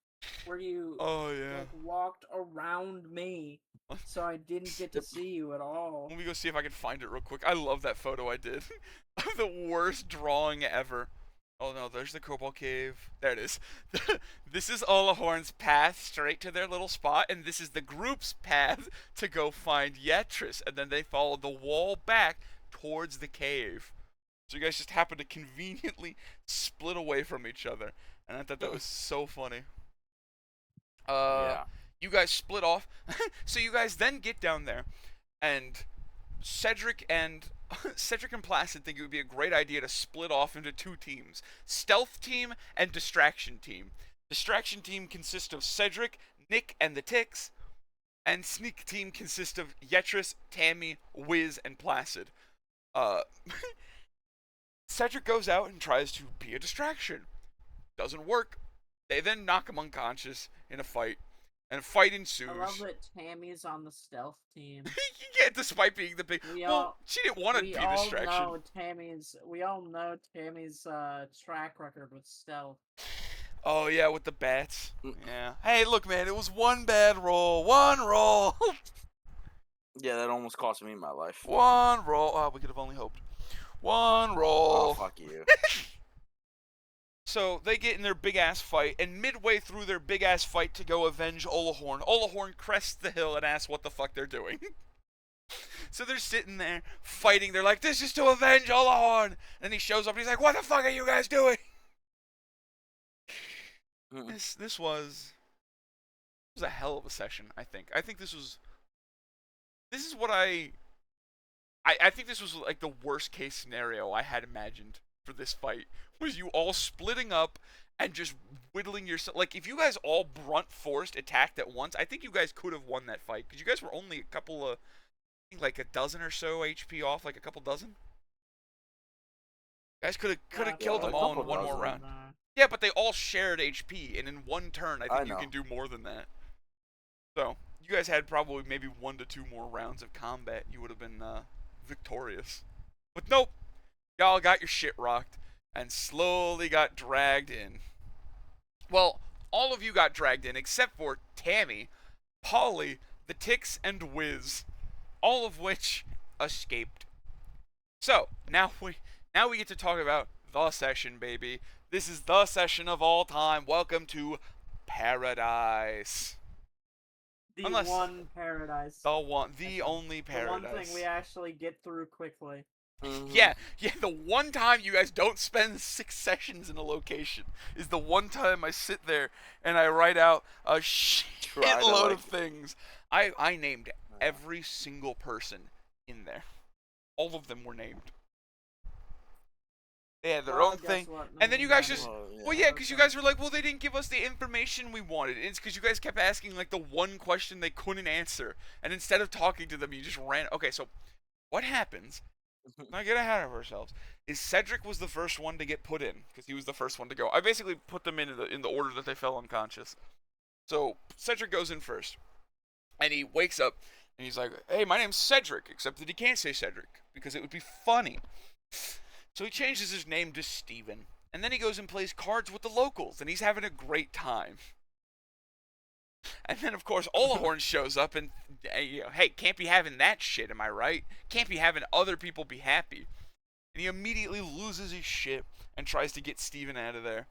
where you like, walked around me, so I didn't get to see you at all. Let me go see if I can find it real quick. I love that photo I did. The worst drawing ever. Oh no, there's the Cobalt Cave. There it is. This is Olahorn's path straight to their little spot, and this is the group's path to go find Yetris, and then they follow the wall back towards the cave. So you guys just happen to conveniently split away from each other, and I thought that was so funny. You guys split off, so you guys then get down there, and Cedric and Placid think it would be a great idea to split off into 2 teams. Stealth team and distraction team. Distraction team consists of Cedric, Nick, and the Ticks. And sneak team consists of Yetris, Tammy, Wiz, and Placid. Cedric goes out and tries to be a distraction. Doesn't work. They then knock him unconscious in a fight. And a fight ensues. I love that Tammy's on the stealth team. Yeah, despite being the big... she didn't want to be a distraction. We all know Tammy's track record with stealth. Oh, yeah, with the bats. Yeah. Hey, look, man, it was one bad roll. One roll! Yeah, that almost cost me my life. One roll. Oh, we could have only hoped. One roll. Oh, fuck you. So they get in their big ass fight, and midway through their big ass fight to go avenge Olahorn crests the hill and asks what the fuck they're doing. So they're sitting there fighting. They're like, "This is to avenge Olahorn." And he shows up and he's like, "What the fuck are you guys doing?" This was a hell of a session. I think this is what I think this was like the worst case scenario I had imagined for this fight, was you all splitting up and just whittling yourself. Like, if you guys all brunt forced attacked at once, I think you guys could have won that fight, because you guys were only a couple of, I think, like a dozen or so HP off, like a couple dozen. You guys could have killed them all in one more round. Yeah, but they all shared HP, and in one turn, I think you can do more than that. So you guys had probably maybe 1 to 2 more rounds of combat. You would have been victorious. But nope, y'all got your shit rocked and slowly got dragged in. Well, all of you got dragged in except for Tammy, Polly, the Ticks, and Wiz, all of which escaped. So now we get to talk about the session, baby. This is the session of all time. Welcome to Paradise. The one paradise. The only paradise. The one thing we actually get through quickly. Mm-hmm. Yeah, the one time you guys don't spend 6 sessions in a location is the one time I sit there and I write out a shitload of things. I named every single person in there. All of them were named. They had their own thing. And then you guys just... Well, yeah, because you guys were like, well, they didn't give us the information we wanted. And it's because you guys kept asking, like, the one question they couldn't answer. And instead of talking to them, you just ran... Okay, so what happens... Not get ahead of ourselves. Is Cedric was the first one to get put in because he was the first one to go. I basically put them in the order that they fell unconscious. So Cedric goes in first, and he wakes up and he's like, "Hey, my name's Cedric," except that he can't say Cedric because it would be funny. So he changes his name to Steven, and then he goes and plays cards with the locals, and he's having a great time. And then, of course, Olahorn shows up and, hey, can't be having that shit, am I right? Can't be having other people be happy. And he immediately loses his shit and tries to get Steven out of there.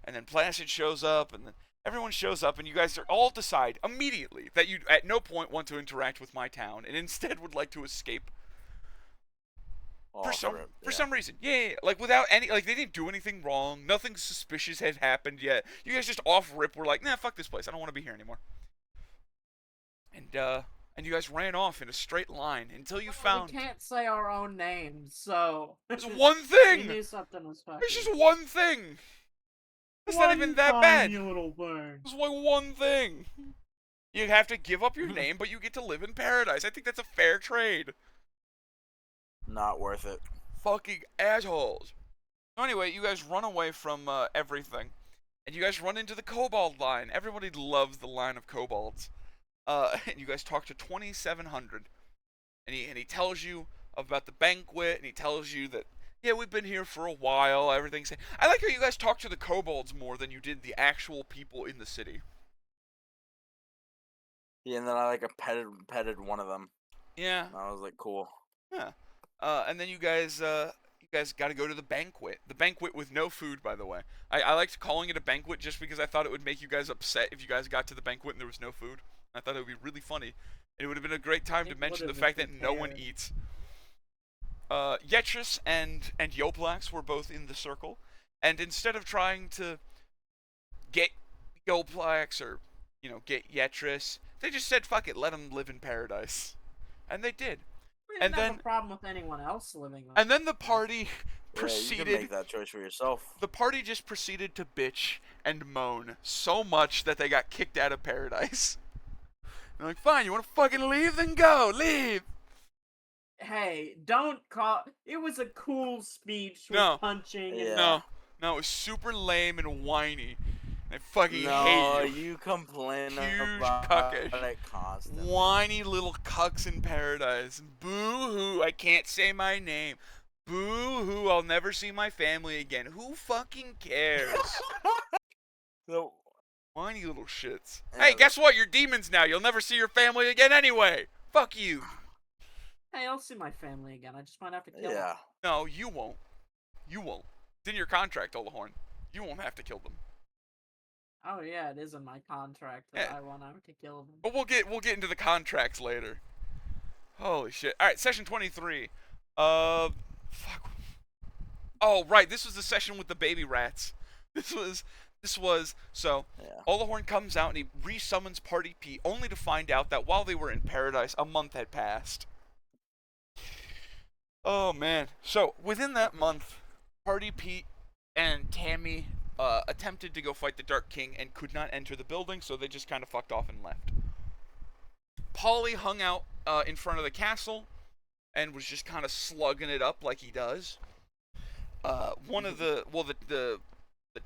And then Placid shows up, and then everyone shows up, and you guys all decide immediately that you at no point want to interact with my town, and instead would like to escape. For some reason. Yeah. Like, without any... Like, they didn't do anything wrong. Nothing suspicious had happened yet. You guys just off-rip were like, nah, fuck this place. I don't want to be here anymore. And you guys ran off in a straight line until you found... We can't say our own names, so... There's one thing! We knew something was fucking... There's just one thing! It's not even that bad. Little thing. There's like one thing. You have to give up your name, but you get to live in paradise. I think that's a fair trade. Not worth it. Fucking assholes. So anyway, you guys run away from everything. And you guys run into the kobold line. Everybody loves the line of kobolds. And you guys talk to 2700. And he tells you about the banquet. And he tells you that, yeah, we've been here for a while. Everything's... I like how you guys talk to the kobolds more than you did the actual people in the city. Yeah, and then I petted one of them. Yeah. And I was like, cool. Yeah. And then you guys got to go to the banquet. The banquet with no food, by the way. I liked calling it a banquet just because I thought it would make you guys upset if you guys got to the banquet and there was no food. I thought it would be really funny. It would have been a great time to mention the fact that no one eats. Yetris and Yoplax were both in the circle, and instead of trying to get Yoplax or, get Yetris, they just said, fuck it, let him live in paradise. And they did. We didn't have a problem with anyone else living on. And then the party proceeded... You can make that choice for yourself. The party just proceeded to bitch and moan so much that they got kicked out of paradise. They're like, fine, you want to fucking leave? Then go, leave! Hey, don't call... It was a cool speech with punching and... No, it was super lame and whiny. I fucking hate you. You complain Huge about cuckish. it constantly. Whiny little cucks in paradise. Boo-hoo, I can't say my name. Boo-hoo, I'll never see my family again. Who fucking cares? So, whiny little shits. Hey, guess what? You're demons now. You'll never see your family again anyway. Fuck you. I'll see my family again. I just might have to kill them. Yeah. No, you won't. You won't. It's in your contract, Olahorn. You won't have to kill them. Oh yeah, it is in my contract that I won't have to kill them. But we'll get into the contracts later. Holy shit! All right, session 23. Fuck. Oh right, this was the session with the baby rats. This was so. Yeah. Olahorn comes out and he resummons Party Pete, only to find out that while they were in paradise, a month had passed. Oh man! So within that month, Party Pete and Tammy attempted to go fight the Dark King and could not enter the building, so they just kind of fucked off and left. Polly hung out in front of the castle and was just kind of slugging it up like he does. One of the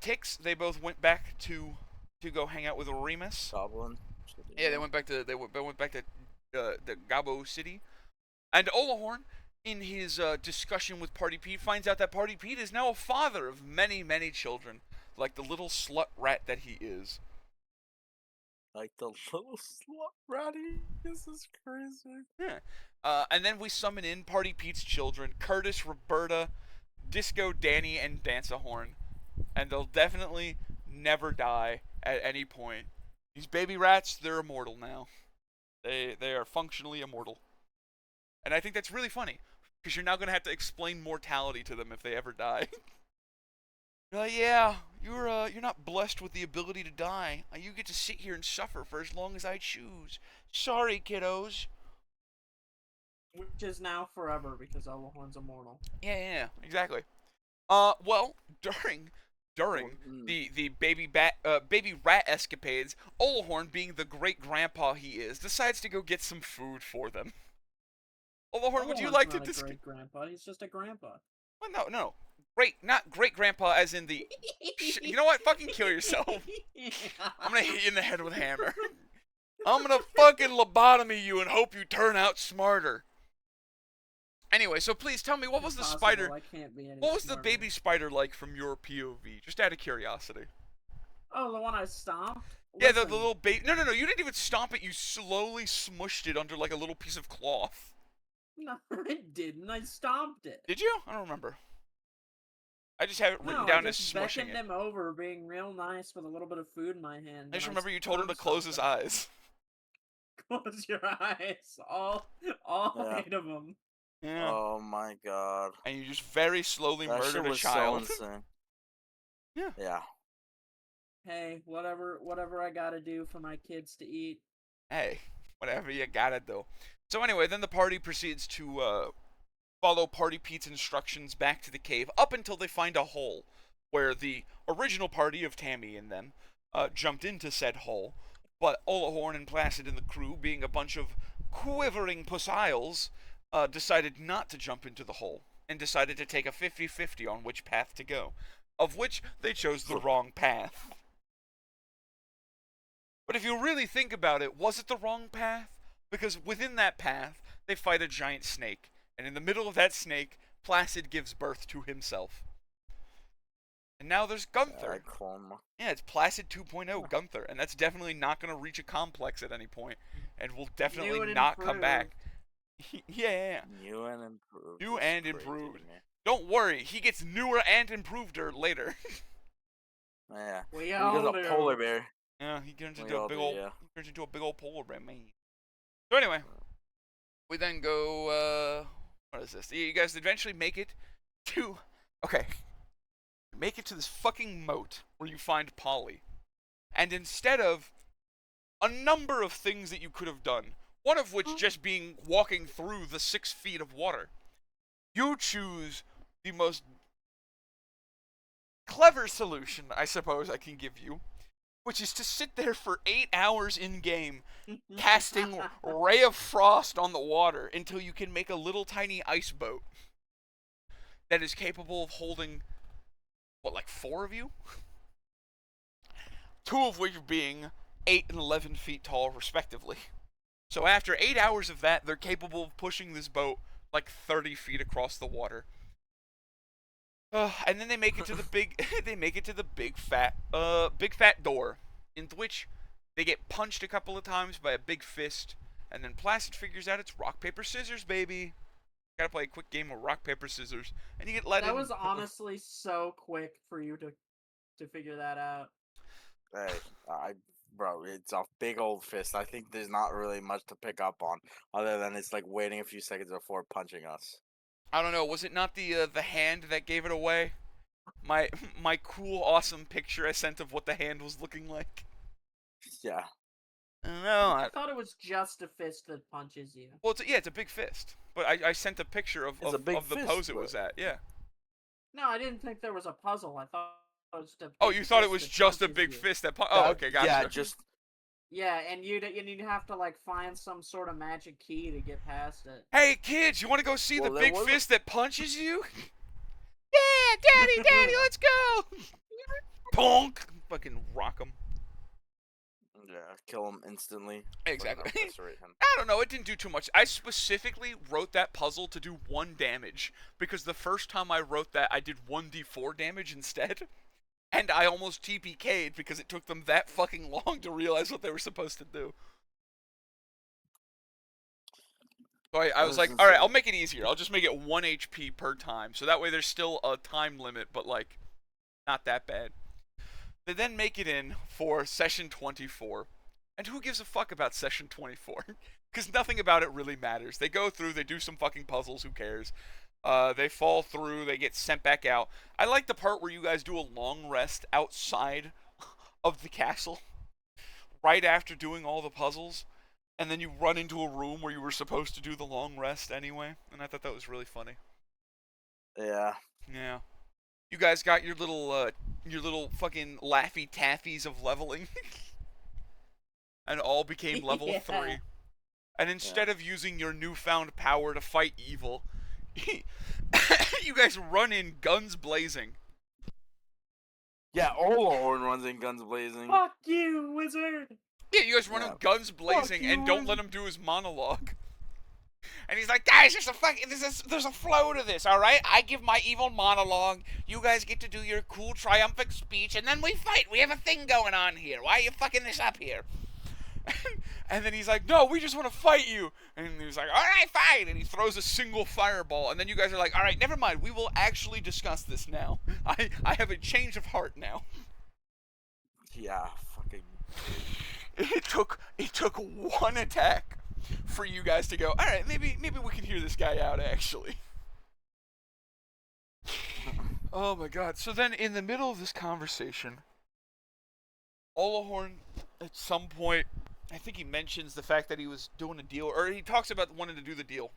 Ticks, they both went back to go hang out with Remus. Goblin. Yeah, they went back to the Gabo City, and Olahorn, in his discussion with Party Pete, finds out that Party Pete is now a father of many, many children, like the little slut rat that he is. Like the little slut ratty. This is crazy. Yeah. And then we summon in Party Pete's children, Curtis, Roberta, Disco, Danny, and Dance-A-Horn. And they'll definitely never die at any point. These baby rats, they're immortal now. They are functionally immortal. And I think that's really funny, because you're now going to have to explain mortality to them if they ever die. You're like, yeah, you're not blessed with the ability to die. You get to sit here and suffer for as long as I choose. Sorry, kiddos. Which is now forever because Olahorn's immortal. Yeah, exactly. Well, during the baby rat escapades, Olahorn, being the great grandpa he is, decides to go get some food for them. Olahorn, would you like to discuss? Great grandpa, he's just a grandpa. Well, no. Not great grandpa as in the. You know what? Fucking kill yourself. I'm gonna hit you in the head with a hammer. I'm gonna fucking lobotomy you and hope you turn out smarter. Anyway, so please tell me, what was the spider? What was the baby spider like from your POV? Just out of curiosity. Oh, the one I stomped? Yeah, the little baby. No, you didn't even stomp it. You slowly smushed it under like a little piece of cloth. No, I didn't. I stomped it. Did you? I don't remember. I just have it written down as smushing it. I just beckoned him over, being real nice with a little bit of food in my hand. I just remember you told him to close his eyes. Close your eyes. All 8 of them. Yeah. Oh my god. And you just very slowly murdered a child. So insane. Yeah. Yeah. Hey, whatever I gotta do for my kids to eat. Hey, whatever you gotta do. So anyway, then the party proceeds to follow Party Pete's instructions back to the cave up until they find a hole where the original party of Tammy and them jumped into said hole. But Olahorn and Placid and the crew, being a bunch of quivering pussiles, decided not to jump into the hole and decided to take a 50-50 on which path to go, of which they chose the wrong path. But if you really think about it, was it the wrong path? Because within that path, they fight a giant snake, and in the middle of that snake, Placid gives birth to himself. And now there's Gunther. Yeah, it's Placid 2.0 Gunther, and that's definitely not going to reach a complex at any point, and will definitely not come back. Yeah. New and improved. New and improved. Don't worry, he gets newer and improved later. Yeah. He goes a polar bear. Yeah, he turns into a big old polar bear, man. So anyway, we then go. What is this? You guys eventually make it to. Okay. Make it to this fucking moat where you find Polly, and instead of a number of things that you could have done, one of which just being walking through the 6 feet of water, you choose the most clever solution, I suppose I can give you, which is to sit there for 8 hours in-game, casting Ray of Frost on the water until you can make a little tiny ice boat that is capable of holding, what, like 4 of you? 2 of which being 8 and 11 feet tall, respectively. So after 8 hours of that, they're capable of pushing this boat like 30 feet across the water. And then they make it to the big fat door, in which they get punched a couple of times by a big fist, and then Placid figures out it's rock, paper, scissors, baby. Gotta play a quick game of rock, paper, scissors, and you get let in. That was honestly so quick for you to figure that out. Hey, bro, it's a big old fist. I think there's not really much to pick up on, other than it's like waiting a few seconds before punching us. I don't know. Was it not the hand that gave it away? My cool, awesome picture I sent of what the hand was looking like. Yeah. I don't know. I thought it was just a fist that punches you. Well, it's a big fist. But I sent a picture of the fist, pose it was at. Yeah. No, I didn't think there was a puzzle. I thought it was just a big Oh, you thought it was fist that just a punches big you. fist that. Oh, okay, gotcha. Yeah, just. Yeah, and you'd have to like find some sort of magic key to get past it. Hey, kids, you want to go see the big fist that punches you? Yeah, daddy, let's go. Bonk. Fucking rock him. Yeah, kill him instantly. Exactly. Eviscerate him. I don't know, it didn't do too much. I specifically wrote that puzzle to do 1 damage, because the first time I wrote that, I did 1d4 damage instead. And I almost TPK'd because it took them that fucking long to realize what they were supposed to do. So I was like, alright, I'll make it easier. I'll just make it 1 HP per time. So that way there's still a time limit, but like, not that bad. They then make it in for session 24. And who gives a fuck about session 24? Because nothing about it really matters. They go through, they do some fucking puzzles, who cares? They fall through, they get sent back out. I like the part where you guys do a long rest outside of the castle. Right after doing all the puzzles. And then you run into a room where you were supposed to do the long rest anyway. And I thought that was really funny. Yeah. Yeah. You guys got your little fucking Laffy Taffies of leveling. And all became level 3. And instead of using your newfound power to fight evil, you guys run in guns blazing. Yeah, Olahorn runs in guns blazing. Fuck you, wizard! Yeah, you guys run in guns blazing and don't let him do his monologue. And he's like, guys, there's a flow to this, alright? I give my evil monologue, you guys get to do your cool triumphant speech, and then we fight. We have a thing going on here. Why are you fucking this up here? And then he's like, no, we just want to fight you. And he's like, alright, fine. And he throws a single fireball. And then you guys are like, alright, never mind. We will actually discuss this now. I have a change of heart now. Yeah, fucking. It took 1 attack for you guys to go, alright, maybe we can hear this guy out, actually. Oh my god. So then in the middle of this conversation, Olahorn, at some point, I think he mentions the fact that he was doing a deal, or he talks about wanting to do the deal.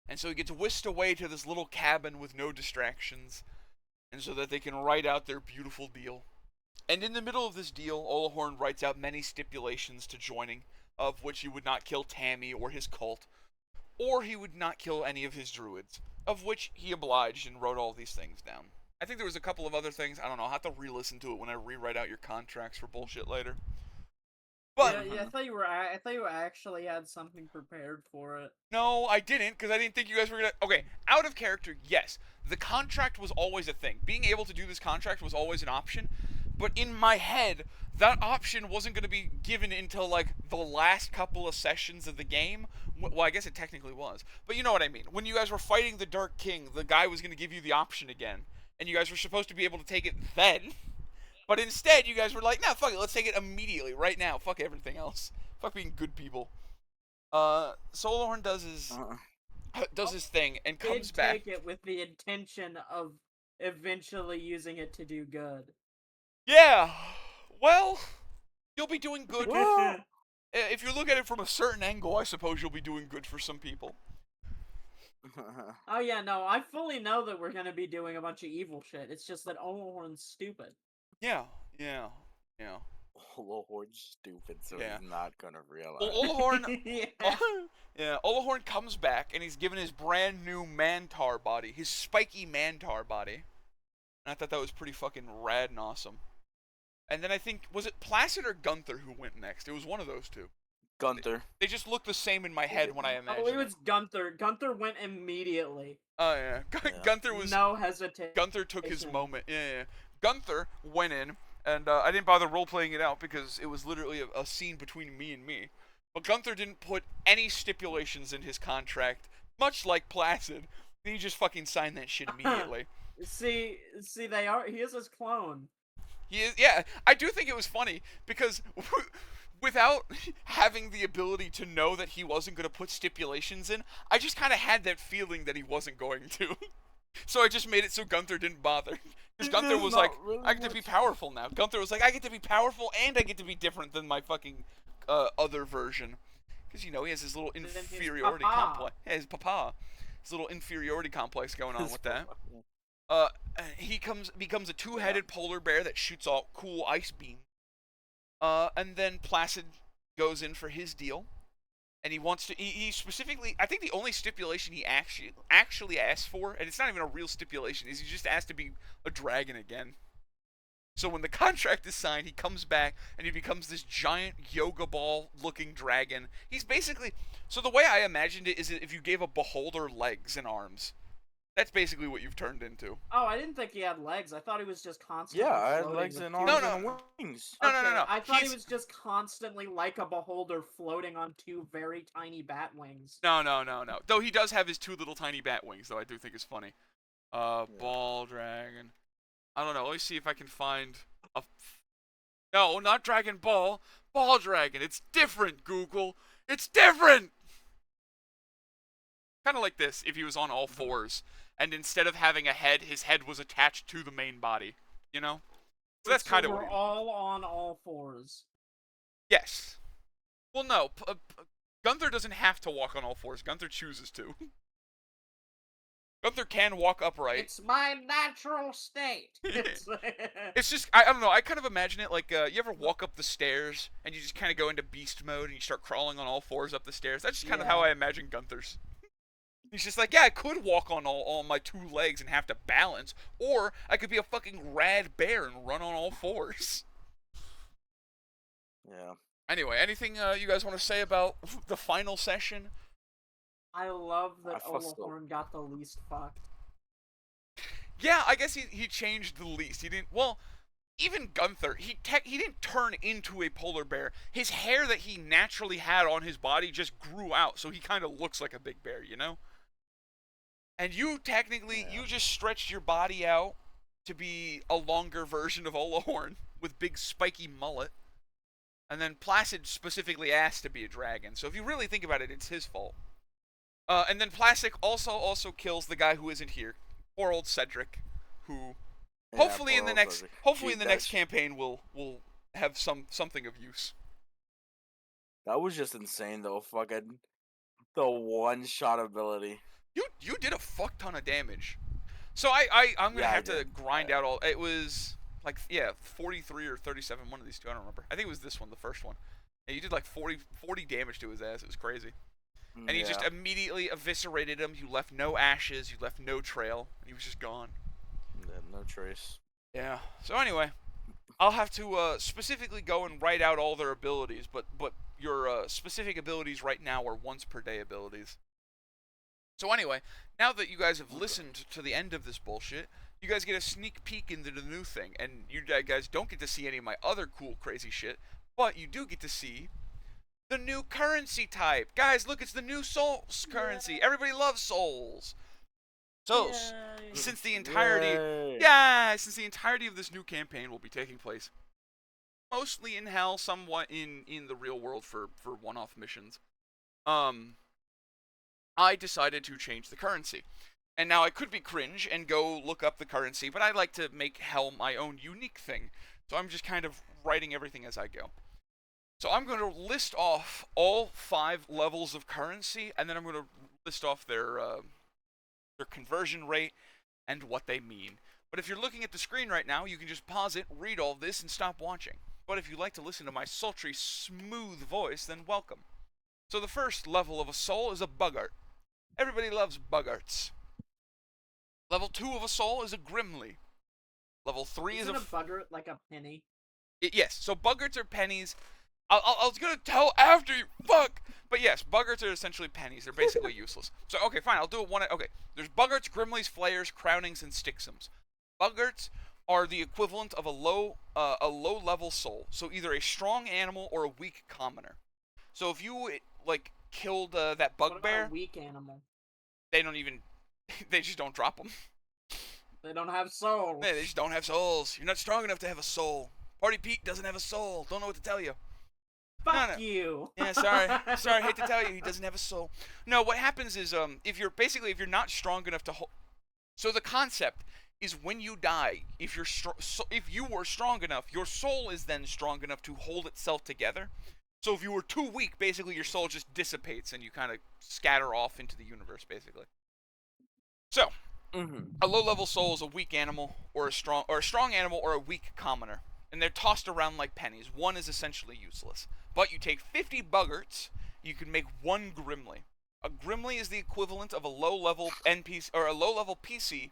And so he gets whisked away to this little cabin with no distractions, and so that they can write out their beautiful deal. And in the middle of this deal, Olahorn writes out many stipulations to joining, of which he would not kill Tammy or his cult, or he would not kill any of his druids, of which he obliged and wrote all these things down. I think there was a couple of other things, I don't know, I'll have to re-listen to it when I rewrite out your contracts for bullshit later. But yeah, I thought you actually had something prepared for it. No, I didn't, because I didn't think you guys were gonna. Okay, out of character, yes, the contract was always a thing. Being able to do this contract was always an option, but in my head, that option wasn't gonna be given until like the last couple of sessions of the game. Well, I guess it technically was, but you know what I mean. When you guys were fighting the Dark King, the guy was gonna give you the option again, and you guys were supposed to be able to take it then. But instead, you guys were like, nah, fuck it, let's take it immediately, right now. Fuck everything else. Fuck being good people. Solorn does his thing and comes back. Take it with the intention of eventually using it to do good. Yeah. Well, you'll be doing good. If you look at it from a certain angle, I suppose you'll be doing good for some people. Oh yeah, no, I fully know that we're gonna be doing a bunch of evil shit. It's just that Olahorn's stupid. Yeah. Olahorn's stupid, so he's not gonna realize. Olahorn comes back and he's given his brand new Mantar body, his spiky Mantar body. And I thought that was pretty fucking rad and awesome. And then I think, was it Placid or Gunther who went next? It was one of those two. Gunther. They just look the same in my head when I imagine. I believe it's Gunther. Gunther went immediately. Oh yeah. Gunther was no hesitation. Gunther took his moment. Yeah. Gunther went in, and I didn't bother role-playing it out because it was literally a scene between me and me. But Gunther didn't put any stipulations in his contract much like Placid. He just fucking signed that shit immediately. See, they are. He is his clone. He is, yeah. I do think it was funny because without having the ability to know that he wasn't going to put stipulations in, I just kind of had that feeling that he wasn't going to. So I just made it so Gunther didn't bother. Because Gunther was like, really I get to be powerful now. Gunther was like, I get to be powerful and I get to be different than my fucking other version. Because, you know, he has his little inferiority complex. Yeah, his papa. His little inferiority complex going on with that. He becomes a two-headed polar bear that shoots out cool ice beams. And then Placid goes in for his deal. And he wants to. He specifically, I think the only stipulation he actually asked for, and it's not even a real stipulation, is he just asked to be a dragon again. So when the contract is signed, he comes back and he becomes this giant yoga ball looking dragon. He's basically. So the way I imagined it is if you gave a beholder legs and arms. That's basically what you've turned into. Oh, I didn't think he had legs. I thought he was just constantly. Yeah, I had legs and arms and wings. No. I thought he was just constantly like a beholder floating on two very tiny bat wings. No. Though he does have his two little tiny bat wings, though I do think is funny. Ball dragon. I don't know. Let me see if I can find a. No, not Dragon Ball. Ball dragon. It's different, Google. It's different. Kind of like this if he was on all fours. And instead of having a head, his head was attached to the main body. You know? So that's kind of we're all on all fours. Yes. Well, no. Gunther doesn't have to walk on all fours. Gunther chooses to. Gunther can walk upright. It's my natural state. It's just, I don't know, I kind of imagine it like, you ever walk up the stairs and you just kind of go into beast mode and you start crawling on all fours up the stairs? That's just kind of how I imagine Gunther's. He's just like, yeah, I could walk on all my two legs and have to balance, or I could be a fucking rad bear and run on all fours. Yeah. Anyway, anything you guys want to say about the final session? I love that Olahorn got the least fucked. Yeah, I guess he changed the least. He didn't, well, even Gunther, he didn't turn into a polar bear. His hair that he naturally had on his body just grew out, so he kind of looks like a big bear, you know? And you technically, you just stretched your body out to be a longer version of Olahorn with big spiky mullet. And then Placid specifically asked to be a dragon. So if you really think about it, it's his fault. And then Plastic also kills the guy who isn't here. Poor old Cedric, who hopefully in the next campaign will have something of use. That was just insane though, fucking the one shot ability. You did a fuck ton of damage. So I'm gonna have to grind out all. It was like 43 or 37, one of these two. I don't remember. I think it was this one, the first one. And you did like 40 damage to his ass. It was crazy. And he just immediately eviscerated him. You left no ashes. You left no trail. And he was just gone. Yeah, no trace. Yeah. So anyway, I'll have to specifically go and write out all their abilities. But your specific abilities right now are once per day abilities. So anyway, now that you guys have listened to the end of this bullshit, you guys get a sneak peek into the new thing. And you guys don't get to see any of my other cool, crazy shit. But you do get to see the new currency type. Guys, look, it's the new souls currency. Everybody loves souls. So, since the entirety of this new campaign will be taking place mostly in hell, somewhat in the real world for one-off missions, I decided to change the currency. And now I could be cringe and go look up the currency, but I like to make hell my own unique thing. So I'm just kind of writing everything as I go. So I'm going to list off all 5 levels of currency, and then I'm going to list off their conversion rate and what they mean. But if you're looking at the screen right now, you can just pause it, read all this, and stop watching. But if you'd like to listen to my sultry, smooth voice, then welcome. So the first level of a soul is a Buggart. Everybody loves Buggarts. Level 2 of a soul is a Grimly. Level 3 is a Buggart like a penny? Yes, so Buggarts are pennies. I was gonna tell after you, fuck! But yes, Buggarts are essentially pennies. They're basically useless. So, okay, fine, I'll do it one. Okay, there's Buggarts, Grimleys, Flayers, Crownings, and Stixums. Buggarts are the equivalent of a low-level soul. So either a strong animal or a weak commoner. So if you, like, killed that bugbear... What about a weak animal? They don't even. They just don't drop them. They don't have souls. They just don't have souls. You're not strong enough to have a soul. Party Pete doesn't have a soul. Don't know what to tell you. Fuck you. Yeah, sorry. Sorry, hate to tell you, he doesn't have a soul. No, what happens is, if you're not strong enough to hold. So the concept is when you die, if you were strong enough, your soul is then strong enough to hold itself together. So if you were too weak, basically your soul just dissipates and you kind of scatter off into the universe, basically. So, a low-level soul is a weak animal, or a strong animal, or a weak commoner, and they're tossed around like pennies. One is essentially useless. But you take 50 buggerts, you can make one Grimly. A Grimly is the equivalent of a low-level NPC, or a low-level PC,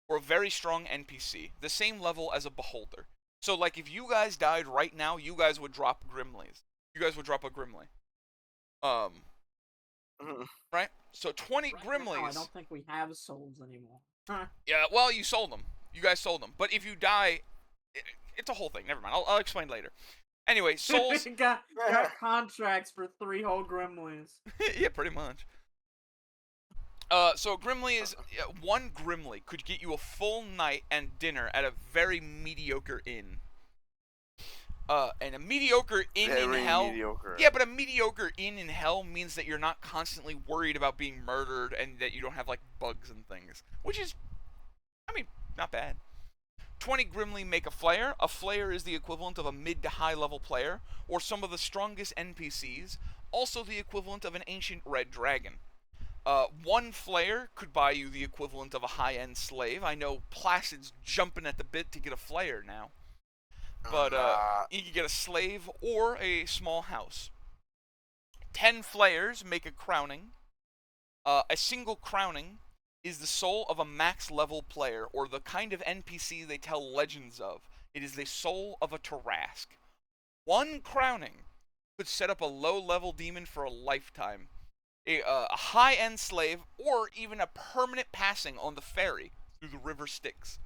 or a very strong NPC, the same level as a Beholder. So, like, if you guys died right now, you guys would drop Grimlies. You guys would drop a Grimly. Right? So 20 Grimlies. No, I don't think we have souls anymore. Yeah, well, you sold them. You guys sold them. But if you die, it's a whole thing. Never mind. I'll explain later. Anyway, souls. got contracts for 3 whole Grimlies. Yeah, pretty much. So Grimly is one Grimly could get you a full night and dinner at a very mediocre inn. And a mediocre inn in hell. Mediocre. Yeah, but a mediocre inn in hell means that you're not constantly worried about being murdered and that you don't have like bugs and things, which is, I mean, not bad. 20 Grimly make a Flayer. A Flayer is the equivalent of a mid to high level player, or some of the strongest NPCs, also the equivalent of an ancient red dragon. One Flayer could buy you the equivalent of a high-end slave. I know Placid's jumping at the bit to get a Flayer now. But you can get a slave or a small house. 10 Flayers make a crowning. A single crowning is the soul of a max level player, or the kind of NPC they tell legends of. It is the soul of a Tarrasque. One crowning could set up a low-level demon for a lifetime, a high-end slave, or even a permanent passing on the ferry through the river Styx.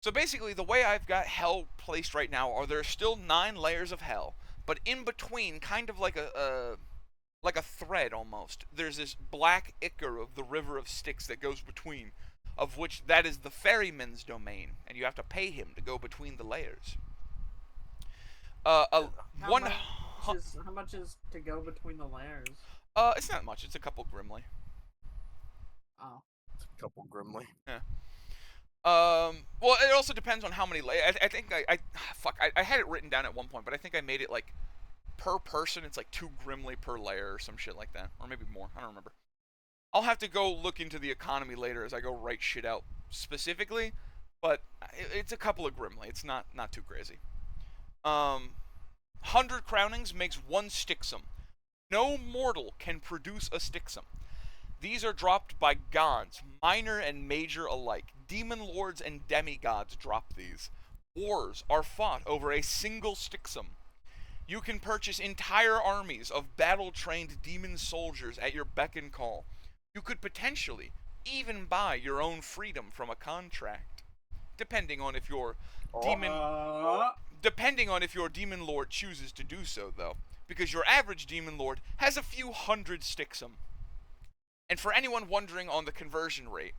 So basically, the way I've got hell placed right now are there are still 9 layers of hell, but in between, kind of like a thread almost, there's this black ichor of the river of Styx that goes between, of which that is the ferryman's domain, and you have to pay him to go between the layers. How much is to go between the layers? It's not much. It's a couple Grimly. Oh. It's a couple Grimly. Yeah. Well, it also depends on how many layers. I think I had it written down at one point, but I think I made it like per person. It's like 2 Grimly per layer or some shit like that, or maybe more. I don't remember. I'll have to go look into the economy later as I go write shit out specifically, but it's a couple of Grimly. It's not too crazy. 100 crownings makes 1 Styxum. No mortal can produce a Styxum. These are dropped by gods, minor and major alike. Demon lords and demigods drop these. Wars are fought over a single Styxum. You can purchase entire armies of battle-trained demon soldiers at your beck and call. You could potentially even buy your own freedom from a contract, depending on if your demon lord chooses to do so, though, because your average demon lord has a few hundred Styxum. And for anyone wondering on the conversion rate,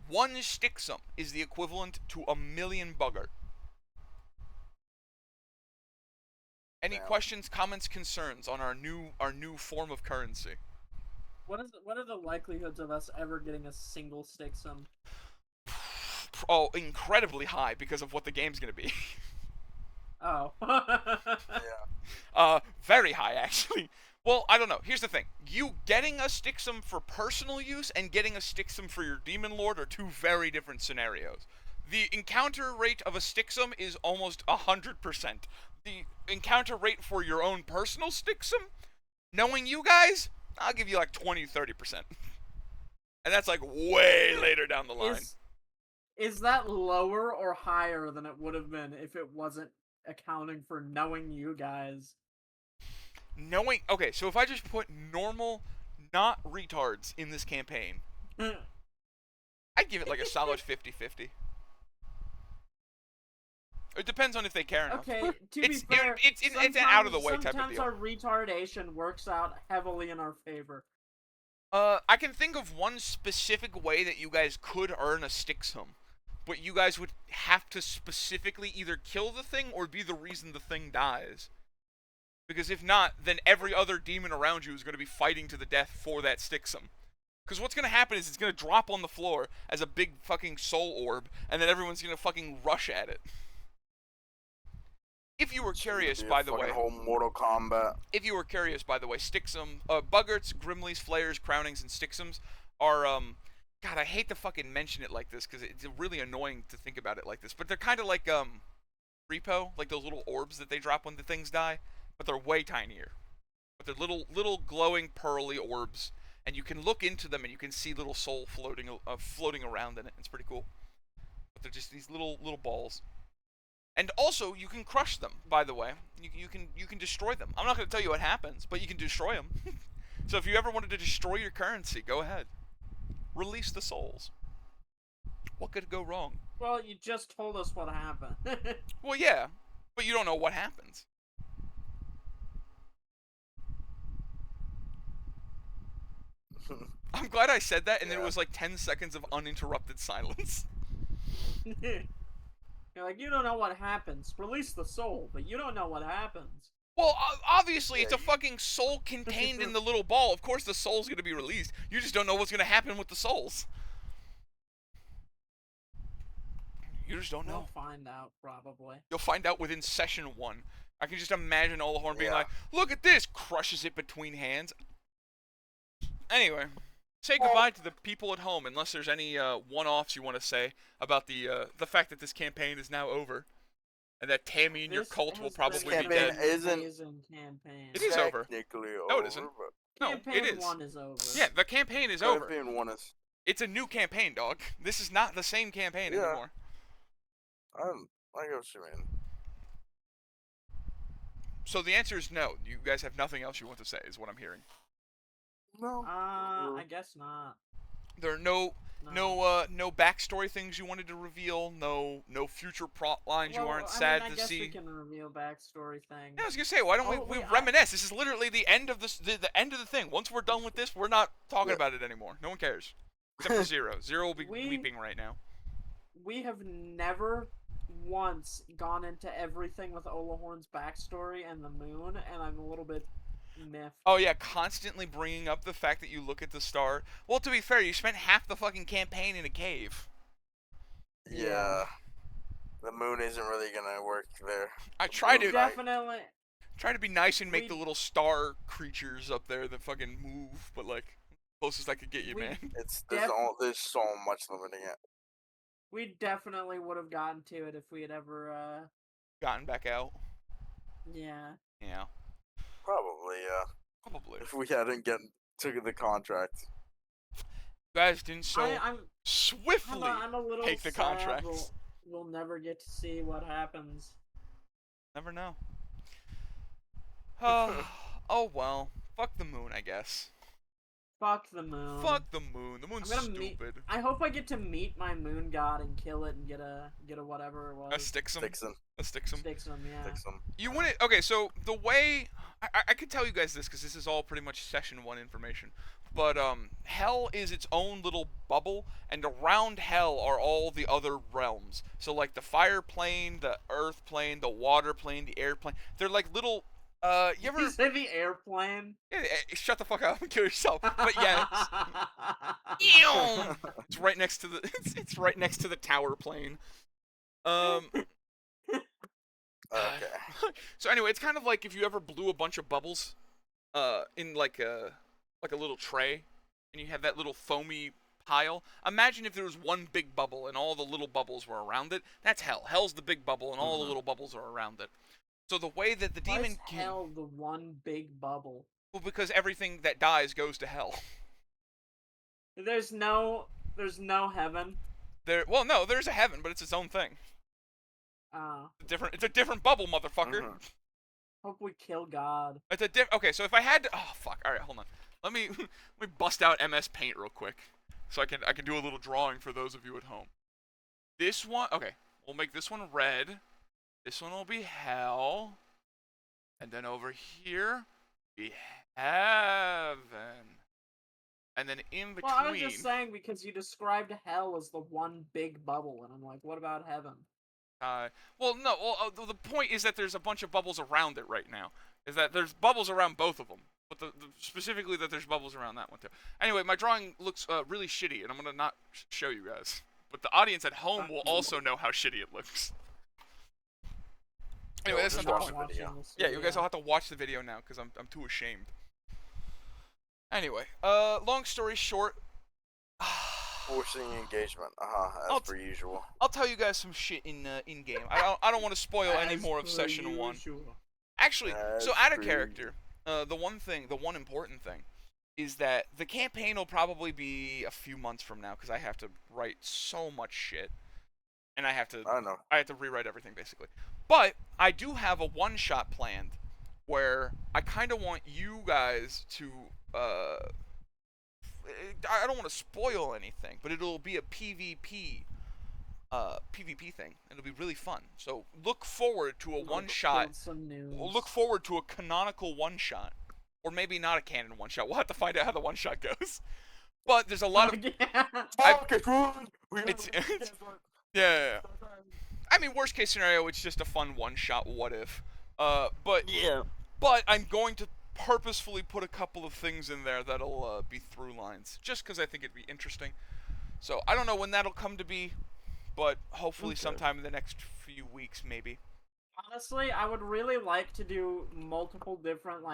1 Styxum is the equivalent to 1,000,000 buggart. Any questions, comments, concerns on our new form of currency? What are the likelihoods of us ever getting a single Styxum? Oh, incredibly high because of what the game's gonna be. Oh. Yeah. Very high actually. Well, I don't know. Here's the thing. You getting a Styxum for personal use and getting a Styxum for your demon lord are 2 very different scenarios. The encounter rate of a Styxum is almost 100%. The encounter rate for your own personal Styxum, knowing you guys, I'll give you like 20-30%. And that's like way later down the line. Is that lower or higher than it would have been if it wasn't accounting for knowing you guys? Okay, so if I just put normal, not retards in this campaign, I'd give it like a solid 50-50. It depends on if they care enough. Okay, to be fair, it's an out of the way type of deal. Sometimes our retardation works out heavily in our favor. I can think of one specific way that you guys could earn a Stixum, but you guys would have to specifically either kill the thing or be the reason the thing dies. Because if not, then every other demon around you is going to be fighting to the death for that Stixum. Because what's going to happen is it's going to drop on the floor as a big fucking soul orb, and then everyone's going to fucking rush at it. If you were curious, by the way, whole Mortal Kombat. if you were curious, by the way, Stixum, Buggerts, Grimleys, Flayers, Crownings, and Stixums are, God, I hate to fucking mention it like this, because it's really annoying to think about it like this, but they're kind of like, Repo, like those little orbs that they drop when the things die, but they're way tinier. But they're little glowing pearly orbs, and you can look into them and you can see little soul floating around in it. It's pretty cool. But they're just these little balls. And also, you can crush them. By the way, you can destroy them. I'm not going to tell you what happens, but you can destroy them. So if you ever wanted to destroy your currency, go ahead. Release the souls. What could go wrong? Well, you just told us what happened. Well, yeah, but you don't know what happens. I'm glad I said that, and then it was like 10 seconds of uninterrupted silence. You're like, you don't know what happens. Release the soul, but you don't know what happens. Well, obviously, it's a fucking soul contained in the little ball. Of course the soul's going to be released. You just don't know what's going to happen with the souls. You just don't know. We'll find out, probably. You'll find out within session 1. I can just imagine Olahorn being like, look at this! Crushes it between hands. Anyway, say goodbye to the people at home, unless there's any one-offs you want to say about the fact that this campaign is now over. And that Tammy and your cult will probably be dead. It is over. No, it isn't. No, it is. Campaign 1 is over. Yeah, the campaign is over. Campaign 1 is. It's a new campaign, dog. This is not the same campaign anymore. I get what you mean. So the answer is no. You guys have nothing else you want to say, is what I'm hearing. No. I guess not. There are no backstory things you wanted to reveal. No future plot lines you aren't sad I to guess see. we can reveal backstory things. Yeah, I was gonna say, why don't we reminisce? This is literally the end of the end of the thing. Once we're done with this, we're not talking about it anymore. No one cares, except for Zero. Zero will be weeping right now. We have never once gone into everything with Olahorn's backstory and the moon, and I'm a little bit miffed. Oh yeah, constantly bringing up the fact that you look at the star. Well, to be fair, you spent half the fucking campaign in a cave. Yeah. The moon isn't really gonna work there. I try to definitely try to be nice and make the little star creatures up there that fucking move, but like closest I could get you, man. There's so much limiting it. We definitely would have gotten to it if we had ever gotten back out. Yeah. Yeah. Probably, yeah. Probably. If we hadn't took the contract. You guys didn't swiftly I'm a little take the sad contract. We'll never get to see what happens. Never know. Oh well. Fuck the moon, I guess. Fuck the moon. Fuck the moon. The moon's stupid. I hope I get to meet my moon god and kill it and get a whatever it was. A Stixum. A Stixum. Stixum, yeah. Stixum. You wouldn't. Okay, so the way I could tell you guys this because this is all pretty much session 1 information. But Hell is its own little bubble, and around Hell are all the other realms. So like the fire plane, the earth plane, the water plane, the air plane. They're like little. You ever? You say the airplane? Yeah, shut the fuck up and kill yourself. But yeah, it's right next to the. It's right next to the tower plane. Okay. So anyway, it's kind of like if you ever blew a bunch of bubbles, in like a little tray, and you have that little foamy pile. Imagine if there was one big bubble and all the little bubbles were around it. That's Hell. Hell's the big bubble, and all the little bubbles are around it. So the way that the demon came... Hell the one big bubble? Well, because everything that dies goes to Hell. There's no heaven. Well, no, there's a heaven, but it's its own thing. It's a different bubble, motherfucker. Hope we kill God. It's a okay, so if I had to, oh fuck, all right, hold on. Let me bust out MS Paint real quick, so I can do a little drawing for those of you at home. This one, okay, we'll make this one red. This one will be Hell, and then over here be Heaven. And then in between. Well, I was just saying because you described hell as the one big bubble, and I'm like, what about heaven? Well, no. Well, the point is that there's a bunch of bubbles around it right now. Is that there's bubbles around both of them, but specifically that there's bubbles around that one too. Anyway, my drawing looks really shitty, and I'm gonna not show you guys, but the audience at home will also know how shitty it looks. Anyway, that's not the point. Yeah, you guys all have to watch the video now because I'm too ashamed. Anyway, long story short. Forcing engagement, as per usual. I'll tell you guys some shit in game. I don't want to spoil any more of session 1. Actually, so out of character, the one important thing, is that the campaign will probably be a few months from now because I have to write so much shit, and I have to rewrite everything basically. But I do have a one-shot planned, where I kind of want you guys to I don't want to spoil anything, but it'll be a PvP thing. It'll be really fun. So look forward to a one-shot. Look forward to a canonical one-shot, or maybe not a canon one-shot. We'll have to find out how the one-shot goes. But there's a lot of. Yeah. I mean, worst case scenario, it's just a fun one-shot. What if? But I'm going to purposefully put a couple of things in there that'll be through lines, just because I think it'd be interesting. So I don't know when that'll come to be, but hopefully sometime in the next few weeks, maybe. Honestly, I would really like to do multiple different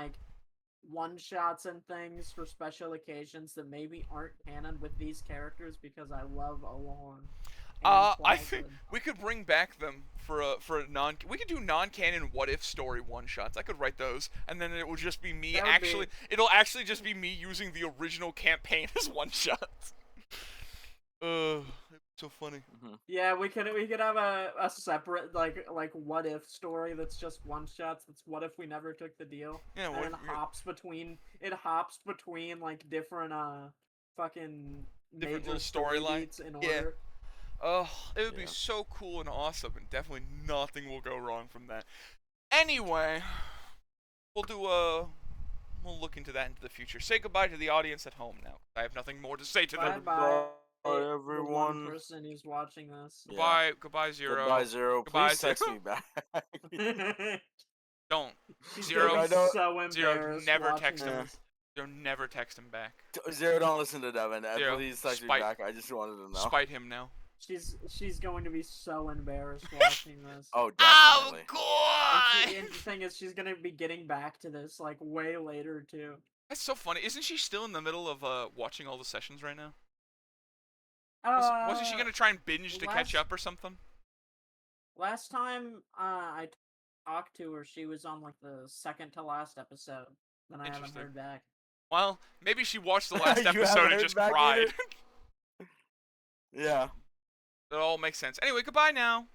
one-shots and things for special occasions that maybe aren't canon with these characters because I love Alorn. I think we could bring back them for a we could do non-canon what if story one-shots. I could write those, and then it will just be me it'll actually just be me using the original campaign as one-shots. It's so funny. Yeah, we could have a separate like what if story that's just one-shots. That's what if we never took the deal. Yeah, and it hops between like different fucking different major little storylines in order. It would be so cool and awesome, and definitely nothing will go wrong from that. Anyway, we'll look into that into the future. Say goodbye to the audience at home now. I have nothing more to say to them. Bye, everyone. One person who's watching this. Goodbye, Zero. Goodbye, Zero. Goodbye, Please text me back. Don't. Zero. Zero. Never text him. Zero. Never text him back. Zero, don't listen to Devin. Zero. Please text me back. I just wanted to know. Spite him now. She's going to be so embarrassed watching this. Oh, definitely. Oh, God! And the thing is, she's gonna be getting back to this way later too. That's so funny. Isn't she still in the middle of watching all the sessions right now? Wasn't she gonna try and binge to catch up or something? Last time I talked to her, she was on the second to last episode. Then I haven't heard back. Well, maybe she watched the last episode and just cried. Yeah. It all makes sense. Anyway, goodbye now.